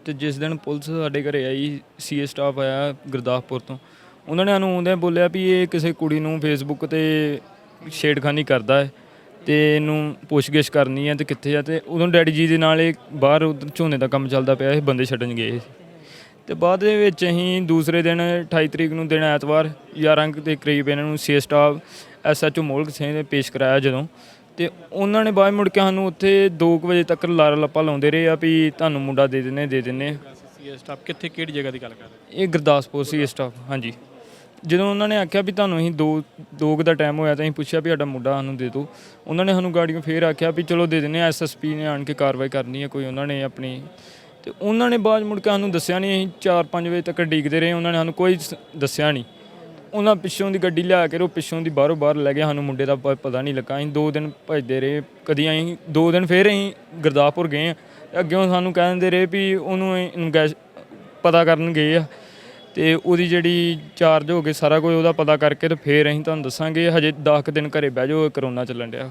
ਤੇ ਜਿਸ ਦਿਨ ਪੁਲਿਸ ਸਾਡੇ ਘਰੇ ਆਈ, CA ਸਟਾਫ ਆਇਆ ਗੁਰਦਾਸਪੁਰ ਤੋਂ, ਉਹਨਾਂ ਨੇ ਸਾਨੂੰ ਆਉਂਦਿਆਂ ਬੋਲਿਆ ਵੀ ਇਹ ਕਿਸੇ ਕੁੜੀ ਨੂੰ ਫੇਸਬੁੱਕ ਤੇ ਛੇੜਖਾਨੀ ਕਰਦਾ ਹੈ ਤੇ ਇਹਨੂੰ ਪੁੱਛਗਿੱਛ ਕਰਨੀ ਹੈ ਤੇ ਕਿੱਥੇ ਆ। ਤੇ ਉਦੋਂ ਡੈਡੀ ਜੀ ਦੇ ਨਾਲ ਇਹ ਬਾਹਰ ਉੱਧਰ ਝੋਨੇ ਦਾ ਕੰਮ ਚੱਲਦਾ ਪਿਆ, ਇਹ ਬੰਦੇ ਛੱਡਣ ਗਏ ਸੀ। ਤੇ ਬਾਅਦ ਦੇ ਵਿੱਚ ਅਸੀਂ ਦੂਸਰੇ ਦਿਨ 28 ਤਰੀਕ ਨੂੰ ਦਿਨ ਐਤਵਾਰ 11 ਦੇ ਕਰੀਬ ਇਹਨਾਂ ਨੂੰ CA ਸਟਾਫ SHO ਮੋਲਕ ਸਿੰਘ ਨੇ ਪੇਸ਼ ਕਰਾਇਆ ਜਦੋਂ, ਤੇ ਉਹਨਾਂ ਨੇ ਬਾਅਦ ਮੁੜ ਕੇ ਸਾਨੂੰ ਉੱਥੇ 2 ਵਜੇ ਤੱਕ ਲਾਰਾ ਲੱਪਾ ਲਾਉਂਦੇ ਰਹੇ ਆ ਵੀ ਤੁਹਾਨੂੰ ਮੁੰਡਾ ਦੇ ਦਿੰਦੇ। CA ਸਟਾਫ ਕਿੱਥੇ, ਕਿਹੜੀ ਜਗ੍ਹਾ ਦੀ ਗੱਲ ਕਰ ਰਹੇ? ਇਹ ਗੁਰਦਾਸਪੁਰ CA ਸਟਾਫ। ਹਾਂਜੀ, ਜਦੋਂ ਉਹਨਾਂ ਨੇ ਆਖਿਆ ਵੀ ਤੁਹਾਨੂੰ ਅਸੀਂ ਦੋ ਕੁ ਦਾ ਟਾਈਮ ਹੋਇਆ ਤਾਂ ਅਸੀਂ ਪੁੱਛਿਆ ਵੀ ਸਾਡਾ ਮੁੰਡਾ ਸਾਨੂੰ ਦੇ ਦਿਓ। ਉਹਨਾਂ ਨੇ ਸਾਨੂੰ ਗਾੜੀਆਂ ਫੇਰ ਆਖਿਆ ਵੀ ਚਲੋ ਦੇ ਦਿੰਦੇ, SSP ਨੇ ਆਣ ਕੇ ਕਾਰਵਾਈ ਕਰਨੀ ਹੈ ਕੋਈ, ਉਹਨਾਂ ਨੇ ਆਪਣੀ। ਤੇ ਉਹਨਾਂ ਨੇ ਬਾਅਦ ਮੁੜ ਕੇ ਸਾਨੂੰ ਦੱਸਿਆ ਨਹੀਂ। ਅਸੀਂ 4-5 ਵਜੇ ਤੱਕ ਉਡੀਕਦੇ ਰਹੇ, ਉਹਨਾਂ ਨੇ ਸਾਨੂੰ ਕੋਈ ਦੱਸਿਆ ਨਹੀਂ। ਉਹਨਾਂ ਪਿੱਛੋਂ ਦੀ ਗੱਡੀ ਲਿਆ ਕੇ ਉਹ ਪਿੱਛੋਂ ਦੀ ਬਾਹਰੋਂ ਬਾਹਰ ਲੈ ਗਿਆ, ਸਾਨੂੰ ਮੁੰਡੇ ਦਾ ਪਤਾ ਨਹੀਂ ਲੱਗਾ। ਅਸੀਂ 2 ਦਿਨ ਭੱਜਦੇ ਰਹੇ, ਕਦੀ ਅਸੀਂ 2 ਦਿਨ ਫਿਰ ਅਸੀਂ ਗੁਰਦਾਸਪੁਰ ਗਏ। ਅੱਗਿਓਂ ਸਾਨੂੰ ਕਹਿ ਦਿੰਦੇ ਰਹੇ ਵੀ ਉਹਨੂੰ ਪਤਾ ਕਰਨ ਗਏ ਆ ਤੇ ਉਹਦੀ ਜਿਹੜੀ ਚਾਰਜ ਹੋ ਕੇ ਸਾਰਾ ਕੁਝ ਉਹਦਾ ਪਤਾ ਕਰਕੇ ਤੇ ਫਿਰ ਅਸੀਂ ਤੁਹਾਨੂੰ ਦੱਸਾਂਗੇ। ਹਜੇ 10 ਦਿਨ ਘਰੇ ਬਹਿ ਜਾਓ, ਕਰੋਨਾ ਚੱਲਣ ਡਿਆ।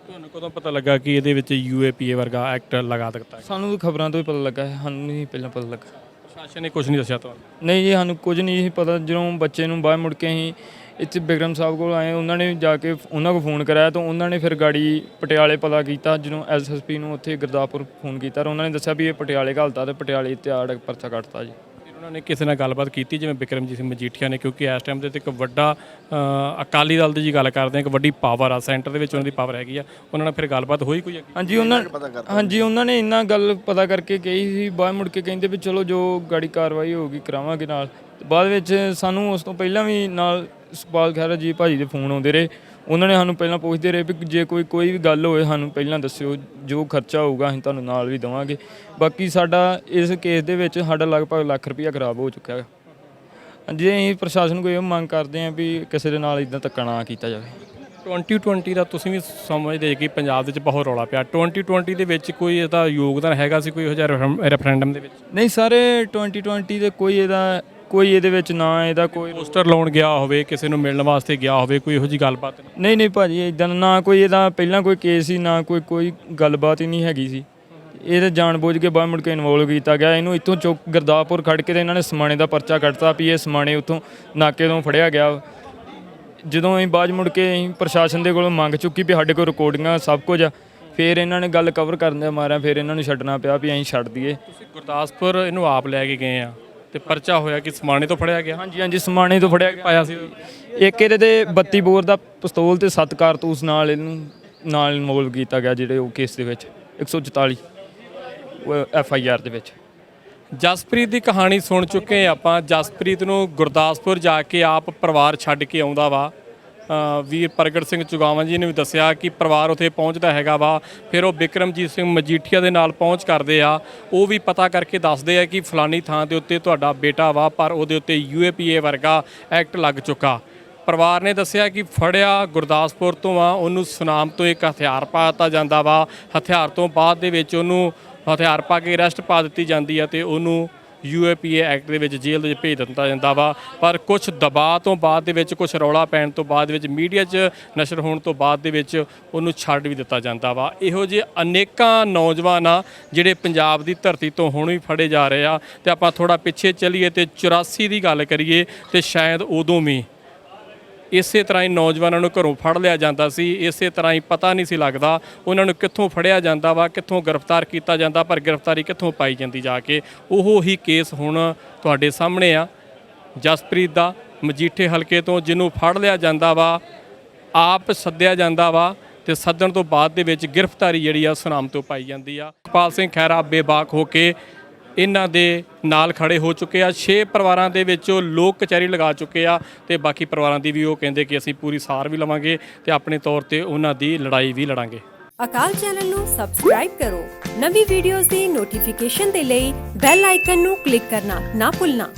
ਤੁਹਾਨੂੰ ਕਦੋਂ ਪਤਾ ਲੱਗਾ ਕਿ ਇਹਦੇ ਵਿੱਚ UAPA ਵਰਗਾ ਐਕਟ ਲਗਾ ਦਿੱਤਾ? ਸਾਨੂੰ ਖਬਰਾਂ ਤੋਂ ਹੀ ਪਤਾ ਲੱਗਾ, ਸਾਨੂੰ ਨਹੀਂ ਪਹਿਲਾਂ ਪਤਾ ਲੱਗਾ। ਪ੍ਰਸ਼ਾਸਨ ਨੇ ਕੁਝ ਨਹੀਂ ਦੱਸਿਆ ਤੁਹਾਨੂੰ? ਨਹੀਂ ਜੀ, ਸਾਨੂੰ ਕੁਝ ਨਹੀਂ ਸੀ ਪਤਾ। ਜਦੋਂ ਬੱਚੇ ਨੂੰ ਬਾਹਰ ਮੁੜ ਕੇ ਅਸੀਂ ਇੱਥੇ ਬਿਕਰਮ ਸਾਹਿਬ ਕੋਲ ਆਏ, ਉਹਨਾਂ ਨੇ ਜਾ ਕੇ ਉਹਨਾਂ ਕੋਲ ਫੋਨ ਕਰਾਇਆ ਤਾਂ ਉਹਨਾਂ ਨੇ ਫਿਰ ਗਾੜੀ ਪਟਿਆਲੇ ਪਤਾ ਕੀਤਾ। ਜਦੋਂ SSP ਨੂੰ ਉੱਥੇ ਗੁਰਦਾਸਪੁਰ ਫੋਨ ਕੀਤਾ ਤਾਂ ਉਹਨਾਂ ਨੇ ਦੱਸਿਆ ਵੀ ਇਹ ਪਟਿਆਲੇ ਘਲਤਾ ਤੇ ਪਟਿਆਲੇ ਤੇ ਆੜ ਪਰਚਾ ਕੱਟਤਾ ਜੀ। ਉਹਨਾਂ ਨੇ ਕਿਸੇ ਨਾਲ ਗੱਲਬਾਤ ਕੀਤੀ ਜਿਵੇਂ ਬਿਕਰਮਜੀਤ ਸਿੰਘ ਮਜੀਠੀਆ ਨੇ, ਕਿਉਂਕਿ ਇਸ ਟਾਈਮ 'ਤੇ ਇੱਕ ਵੱਡਾ ਅਕਾਲੀ ਦਲ ਦੀ ਜੀ ਗੱਲ ਕਰਦੇ ਹਾਂ, ਇੱਕ ਵੱਡੀ ਪਾਵਰ ਆ ਸੈਂਟਰ ਦੇ ਵਿੱਚ, ਉਹਨਾਂ ਦੀ ਪਾਵਰ ਹੈਗੀ ਆ। ਉਹਨਾਂ ਨਾਲ ਫਿਰ ਗੱਲਬਾਤ ਹੋਈ ਕੋਈ? ਹਾਂਜੀ, ਉਹਨਾਂ ਨੇ ਇੰਨਾ ਗੱਲ ਪਤਾ ਕਰਕੇ ਕਹੀ ਸੀ। ਬਾਅਦ ਮੁੜ ਕੇ ਕਹਿੰਦੇ ਵੀ ਚਲੋ ਜੋ ਗਾੜੀ ਕਾਰਵਾਈ ਹੋਊਗੀ ਕਰਾਵਾਂਗੇ ਨਾਲ। ਬਾਅਦ ਵਿੱਚ ਸਾਨੂੰ ਉਸ ਤੋਂ ਪਹਿਲਾਂ ਵੀ ਨਾਲ ਸੁਖਪਾਲ ਖਹਿਰਾ ਜੀ ਭਾਜੀ ਦੇ ਫੋਨ ਆਉਂਦੇ ਰਹੇ। ਉਹਨਾਂ ਨੇ ਸਾਨੂੰ ਪਹਿਲਾਂ ਪੁੱਛਦੇ ਰਹੇ ਵੀ ਜੇ ਕੋਈ ਵੀ ਗੱਲ ਹੋਵੇ ਸਾਨੂੰ ਪਹਿਲਾਂ ਦੱਸਿਓ, ਜੋ ਖਰਚਾ ਹੋਊਗਾ ਅਸੀਂ ਤੁਹਾਨੂੰ ਨਾਲ ਵੀ ਦੇਵਾਂਗੇ। ਬਾਕੀ ਸਾਡਾ ਇਸ ਕੇਸ ਦੇ ਵਿੱਚ ਸਾਡਾ ਲਗਭਗ ਲੱਖ ਰੁਪਈਆ ਖਰਾਬ ਹੋ ਚੁੱਕਿਆ ਹੈ। ਜੇ ਅਸੀਂ ਪ੍ਰਸ਼ਾਸਨ ਕੋਲ ਇਹ ਮੰਗ ਕਰਦੇ ਹਾਂ ਵੀ ਕਿਸੇ ਦੇ ਨਾਲ ਇੱਦਾਂ ਧੱਕਾ ਨਾ ਕੀਤਾ ਜਾਵੇ। 2020 ਦਾ ਤੁਸੀਂ ਵੀ ਸਮਝਦੇ ਕਿ ਪੰਜਾਬ ਵਿੱਚ ਬਹੁਤ ਰੌਲਾ ਪਿਆ। 2020 ਦੇ ਵਿੱਚ ਕੋਈ ਇਹਦਾ ਯੋਗਦਾਨ ਹੈਗਾ ਸੀ ਕੋਈ ਇਹੋ ਜਿਹਾ ਰੈਫਰੈਂਡਮ ਦੇ ਵਿੱਚ? ਨਹੀਂ ਸਾਰੇ 2020 ਦੇ ਕੋਈ ਇਹਦੇ ਵਿੱਚ ਨਾ ਇਹਦਾ ਕੋਈ ਪੋਸਟਰ ਲਾਉਣ ਗਿਆ ਹੋਵੇ, ਕਿਸੇ ਨੂੰ ਮਿਲਣ ਵਾਸਤੇ ਗਿਆ ਹੋਵੇ, ਕੋਈ ਇਹੋ ਜੀ ਗੱਲਬਾਤ ਨਹੀਂ? ਨਹੀਂ ਨਹੀਂ ਭਾਜੀ, ਇਦਾਂ ਨਾ ਕੋਈ ਇਹਦਾ ਪਹਿਲਾਂ ਕੋਈ ਕੇਸ ਸੀ, ਨਾ ਕੋਈ ਗੱਲਬਾਤ ਹੀ ਨਹੀਂ ਹੈਗੀ ਸੀ। ਇਹ ਤਾਂ ਜਾਣਬੁੱਝ ਕੇ ਬਾਹਰ ਮੁੜ ਕੇ ਇਨਵੋਲਵ ਕੀਤਾ ਗਿਆ। ਇਹਨੂੰ ਇੱਥੋਂ ਚੁੱਕ ਗੁਰਦਾਸਪੁਰ ਖੜ ਕੇ ਤੇ ਇਹਨਾਂ ਨੇ ਸਮਾਣੇ ਦਾ ਪਰਚਾ ਕੱਢਤਾ ਵੀ ਇਹ ਸਮਾਣੇ ਉੱਥੋਂ ਨਾਕੇ ਤੋਂ ਫੜਿਆ ਗਿਆ। ਜਦੋਂ ਅਸੀਂ ਬਾਅਦ ਮੁੜ ਕੇ ਅਸੀਂ ਪ੍ਰਸ਼ਾਸਨ ਦੇ ਕੋਲੋਂ ਮੰਗ ਚੁੱਕੀ ਵੀ ਸਾਡੇ ਕੋਲ ਰਿਕਾਰਡਿੰਗਾਂ ਸਭ ਕੁਝ ਆ, ਫਿਰ ਇਹਨਾਂ ਨੇ ਗੱਲ ਕਵਰ ਕਰਨ ਦੇ ਮਾਰਿਆ ਫਿਰ ਇਹਨਾਂ ਨੂੰ ਛੱਡਣਾ ਪਿਆ ਵੀ ਅਸੀਂ ਛੱਡ ਦਈਏ। ਤੁਸੀਂ ਗੁਰਦਾਸਪੁਰ ਇਹਨੂੰ ਆਪ ਲੈ ਕੇ ਗਏ ਆ ਤੇ ਪਰਚਾ ਹੋਇਆ ਕਿ ਸਮਾਣੇ ਤੋਂ ਫੜਿਆ ਗਿਆ? ਹਾਂਜੀ ਹਾਂਜੀ, ਸਮਾਣੇ ਤੋਂ ਫੜਿਆ ਗਿਆ। ਪਾਇਆ ਸੀ ਇੱਕ ਇਹਦੇ ਤੇ 32 ਬੋਰ ਦਾ ਪਿਸਤੌਲ ਤੇ 7 ਕਾਰਤੂਸ ਨਾਲ ਇਹਨੂੰ ਨਾਲ ਇਨਵੋਲਵ ਕੀਤਾ ਗਿਆ, ਜਿਹੜੇ ਉਹ ਕੇਸ ਦੇ ਵਿੱਚ 144 FIR ਦੇ ਵਿੱਚ। ਜਸਪ੍ਰੀਤ ਦੀ ਕਹਾਣੀ ਸੁਣ ਚੁੱਕੇ ਆਪਾਂ। ਜਸਪ੍ਰੀਤ ਨੂੰ ਗੁਰਦਾਸਪੁਰ ਜਾ ਕੇ ਆਪ ਪਰਿਵਾਰ ਛੱਡ ਕੇ ਆਉਂਦਾ ਵਾ। ਵੀਰ ਪ੍ਰਗਟ ਸਿੰਘ ਚੁਗਾਵਾਂ ਜੀ ਨੇ ਵੀ ਦੱਸਿਆ ਕਿ ਪਰਿਵਾਰ ਉੱਥੇ ਪਹੁੰਚਦਾ ਹੈਗਾ ਵਾ, ਫਿਰ ਉਹ ਬਿਕਰਮਜੀਤ ਸਿੰਘ ਮਜੀਠੀਆ ਦੇ ਨਾਲ ਪਹੁੰਚ ਕਰਦੇ ਆ। ਉਹ ਵੀ ਪਤਾ ਕਰਕੇ ਦੱਸਦੇ ਆ ਕਿ ਫਲਾਨੀ ਥਾਂ ਦੇ ਉੱਤੇ ਤੁਹਾਡਾ ਬੇਟਾ ਵਾ, ਪਰ ਉਹਦੇ ਉੱਤੇ UAPA ਵਰਗਾ ਐਕਟ ਲੱਗ ਚੁੱਕਾ। ਪਰਿਵਾਰ ਨੇ ਦੱਸਿਆ ਕਿ ਫੜਿਆ ਗੁਰਦਾਸਪੁਰ ਤੋਂ ਆ, ਉਹਨੂੰ ਸੁਨਾਮ ਤੋਂ ਇੱਕ ਹਥਿਆਰ ਪਾ ਦਿੱਤਾ ਜਾਂਦਾ ਵਾ। ਹਥਿਆਰ ਤੋਂ ਬਾਅਦ ਦੇ ਵਿੱਚ ਉਹਨੂੰ ਹਥਿਆਰ ਪਾ ਕੇ ਅਰੈਸਟ ਪਾ ਦਿੱਤੀ ਜਾਂਦੀ ਆ ਤੇ ਉਹਨੂੰ UAPA ਐਕਟ ਦੇ ਵਿੱਚ ਜੇਲ੍ਹ ਦੇ ਵਿੱਚ ਭੇਜ ਦਿੱਤਾ ਜਾਂਦਾ ਵਾ। ਪਰ ਕੁਝ ਦਬਾਅ ਤੋਂ ਬਾਅਦ ਦੇ ਵਿੱਚ, ਕੁਝ ਰੌਲਾ ਪੈਣ ਤੋਂ ਬਾਅਦ ਵਿੱਚ, ਮੀਡੀਆ 'ਚ ਨਸ਼ਰ ਹੋਣ ਤੋਂ ਬਾਅਦ ਦੇ ਵਿੱਚ ਉਹਨੂੰ ਛੱਡ ਵੀ ਦਿੱਤਾ ਜਾਂਦਾ ਵਾ। ਇਹੋ ਜਿਹੇ ਅਨੇਕਾਂ ਨੌਜਵਾਨ ਆ ਜਿਹੜੇ ਪੰਜਾਬ ਦੀ ਧਰਤੀ ਤੋਂ ਹੁਣ ਵੀ ਫੜੇ ਜਾ ਰਹੇ ਆ। ਤੇ ਆਪਾਂ ਥੋੜਾ ਪਿੱਛੇ ਚੱਲੀਏ ਤੇ 84 ਦੀ ਗੱਲ ਕਰੀਏ ਤੇ ਸ਼ਾਇਦ ਉਦੋਂ ਵੀ ਇਸੇ ਤਰ੍ਹਾਂ ਹੀ ਨੌਜਵਾਨਾਂ ਨੂੰ ਘਰੋਂ ਫੜ ਲਿਆ ਜਾਂਦਾ ਸੀ। ਇਸੇ ਤਰ੍ਹਾਂ ਹੀ ਪਤਾ ਨਹੀਂ ਸੀ ਲੱਗਦਾ ਉਹਨਾਂ ਨੂੰ ਕਿੱਥੋਂ ਫੜਿਆ ਜਾਂਦਾ ਵਾ, ਕਿੱਥੋਂ ਗ੍ਰਿਫਤਾਰ ਕੀਤਾ ਜਾਂਦਾ, ਪਰ ਗ੍ਰਿਫਤਾਰੀ ਕਿੱਥੋਂ ਪਾਈ ਜਾਂਦੀ ਜਾ ਕੇ। ਉਹ ਹੀ ਕੇਸ ਹੁਣ ਤੁਹਾਡੇ ਸਾਹਮਣੇ ਆ ਜਸਪ੍ਰੀਤ ਦਾ, ਮਜੀਠੇ ਹਲਕੇ ਤੋਂ, ਜਿਹਨੂੰ ਫੜ ਲਿਆ ਜਾਂਦਾ ਵਾ, ਆਪ ਸੱਦਿਆ ਜਾਂਦਾ ਵਾ ਤੇ ਸੱਦਣ ਤੋਂ ਬਾਅਦ ਦੇ ਵਿੱਚ ਗ੍ਰਿਫਤਾਰੀ ਜਿਹੜੀ ਆ ਸੁਨਾਮ ਤੋਂ ਪਾਈ ਜਾਂਦੀ ਆ। ਸੁਖਪਾਲ ਸਿੰਘ ਖਹਿਰਾ ਬੇਬਾਕ ਹੋ ਕੇ ਇਹਨਾਂ ਦੇ ਨਾਲ ਖੜੇ ਹੋ ਚੁੱਕੇ ਆ। 6 ਪਰਿਵਾਰਾਂ ਦੇ ਵਿੱਚੋਂ ਲੋਕ ਕਚਹਿਰੀ ਲਗਾ ਚੁੱਕੇ ਆ ਤੇ ਬਾਕੀ ਪਰਿਵਾਰਾਂ ਦੀ ਵੀ ਉਹ ਕਹਿੰਦੇ ਕਿ ਅਸੀਂ ਪੂਰੀ ਸਾਰ ਵੀ ਲਵਾਂਗੇ ਤੇ ਆਪਣੇ ਤੌਰ ਤੇ ਉਹਨਾਂ ਦੀ ਲੜਾਈ ਵੀ ਲੜਾਂਗੇ। ਅਕਾਲ ਚੈਨਲ ਨੂੰ ਸਬਸਕ੍ਰਾਈਬ ਕਰੋ। ਨਵੀਂ ਵੀਡੀਓਜ਼ ਦੀ ਨੋਟੀਫਿਕੇਸ਼ਨ ਦੇ ਲਈ ਬੈਲ ਆਈਕਨ ਨੂੰ ਕਲਿੱਕ ਕਰਨਾ ਨਾ ਭੁੱਲਣਾ।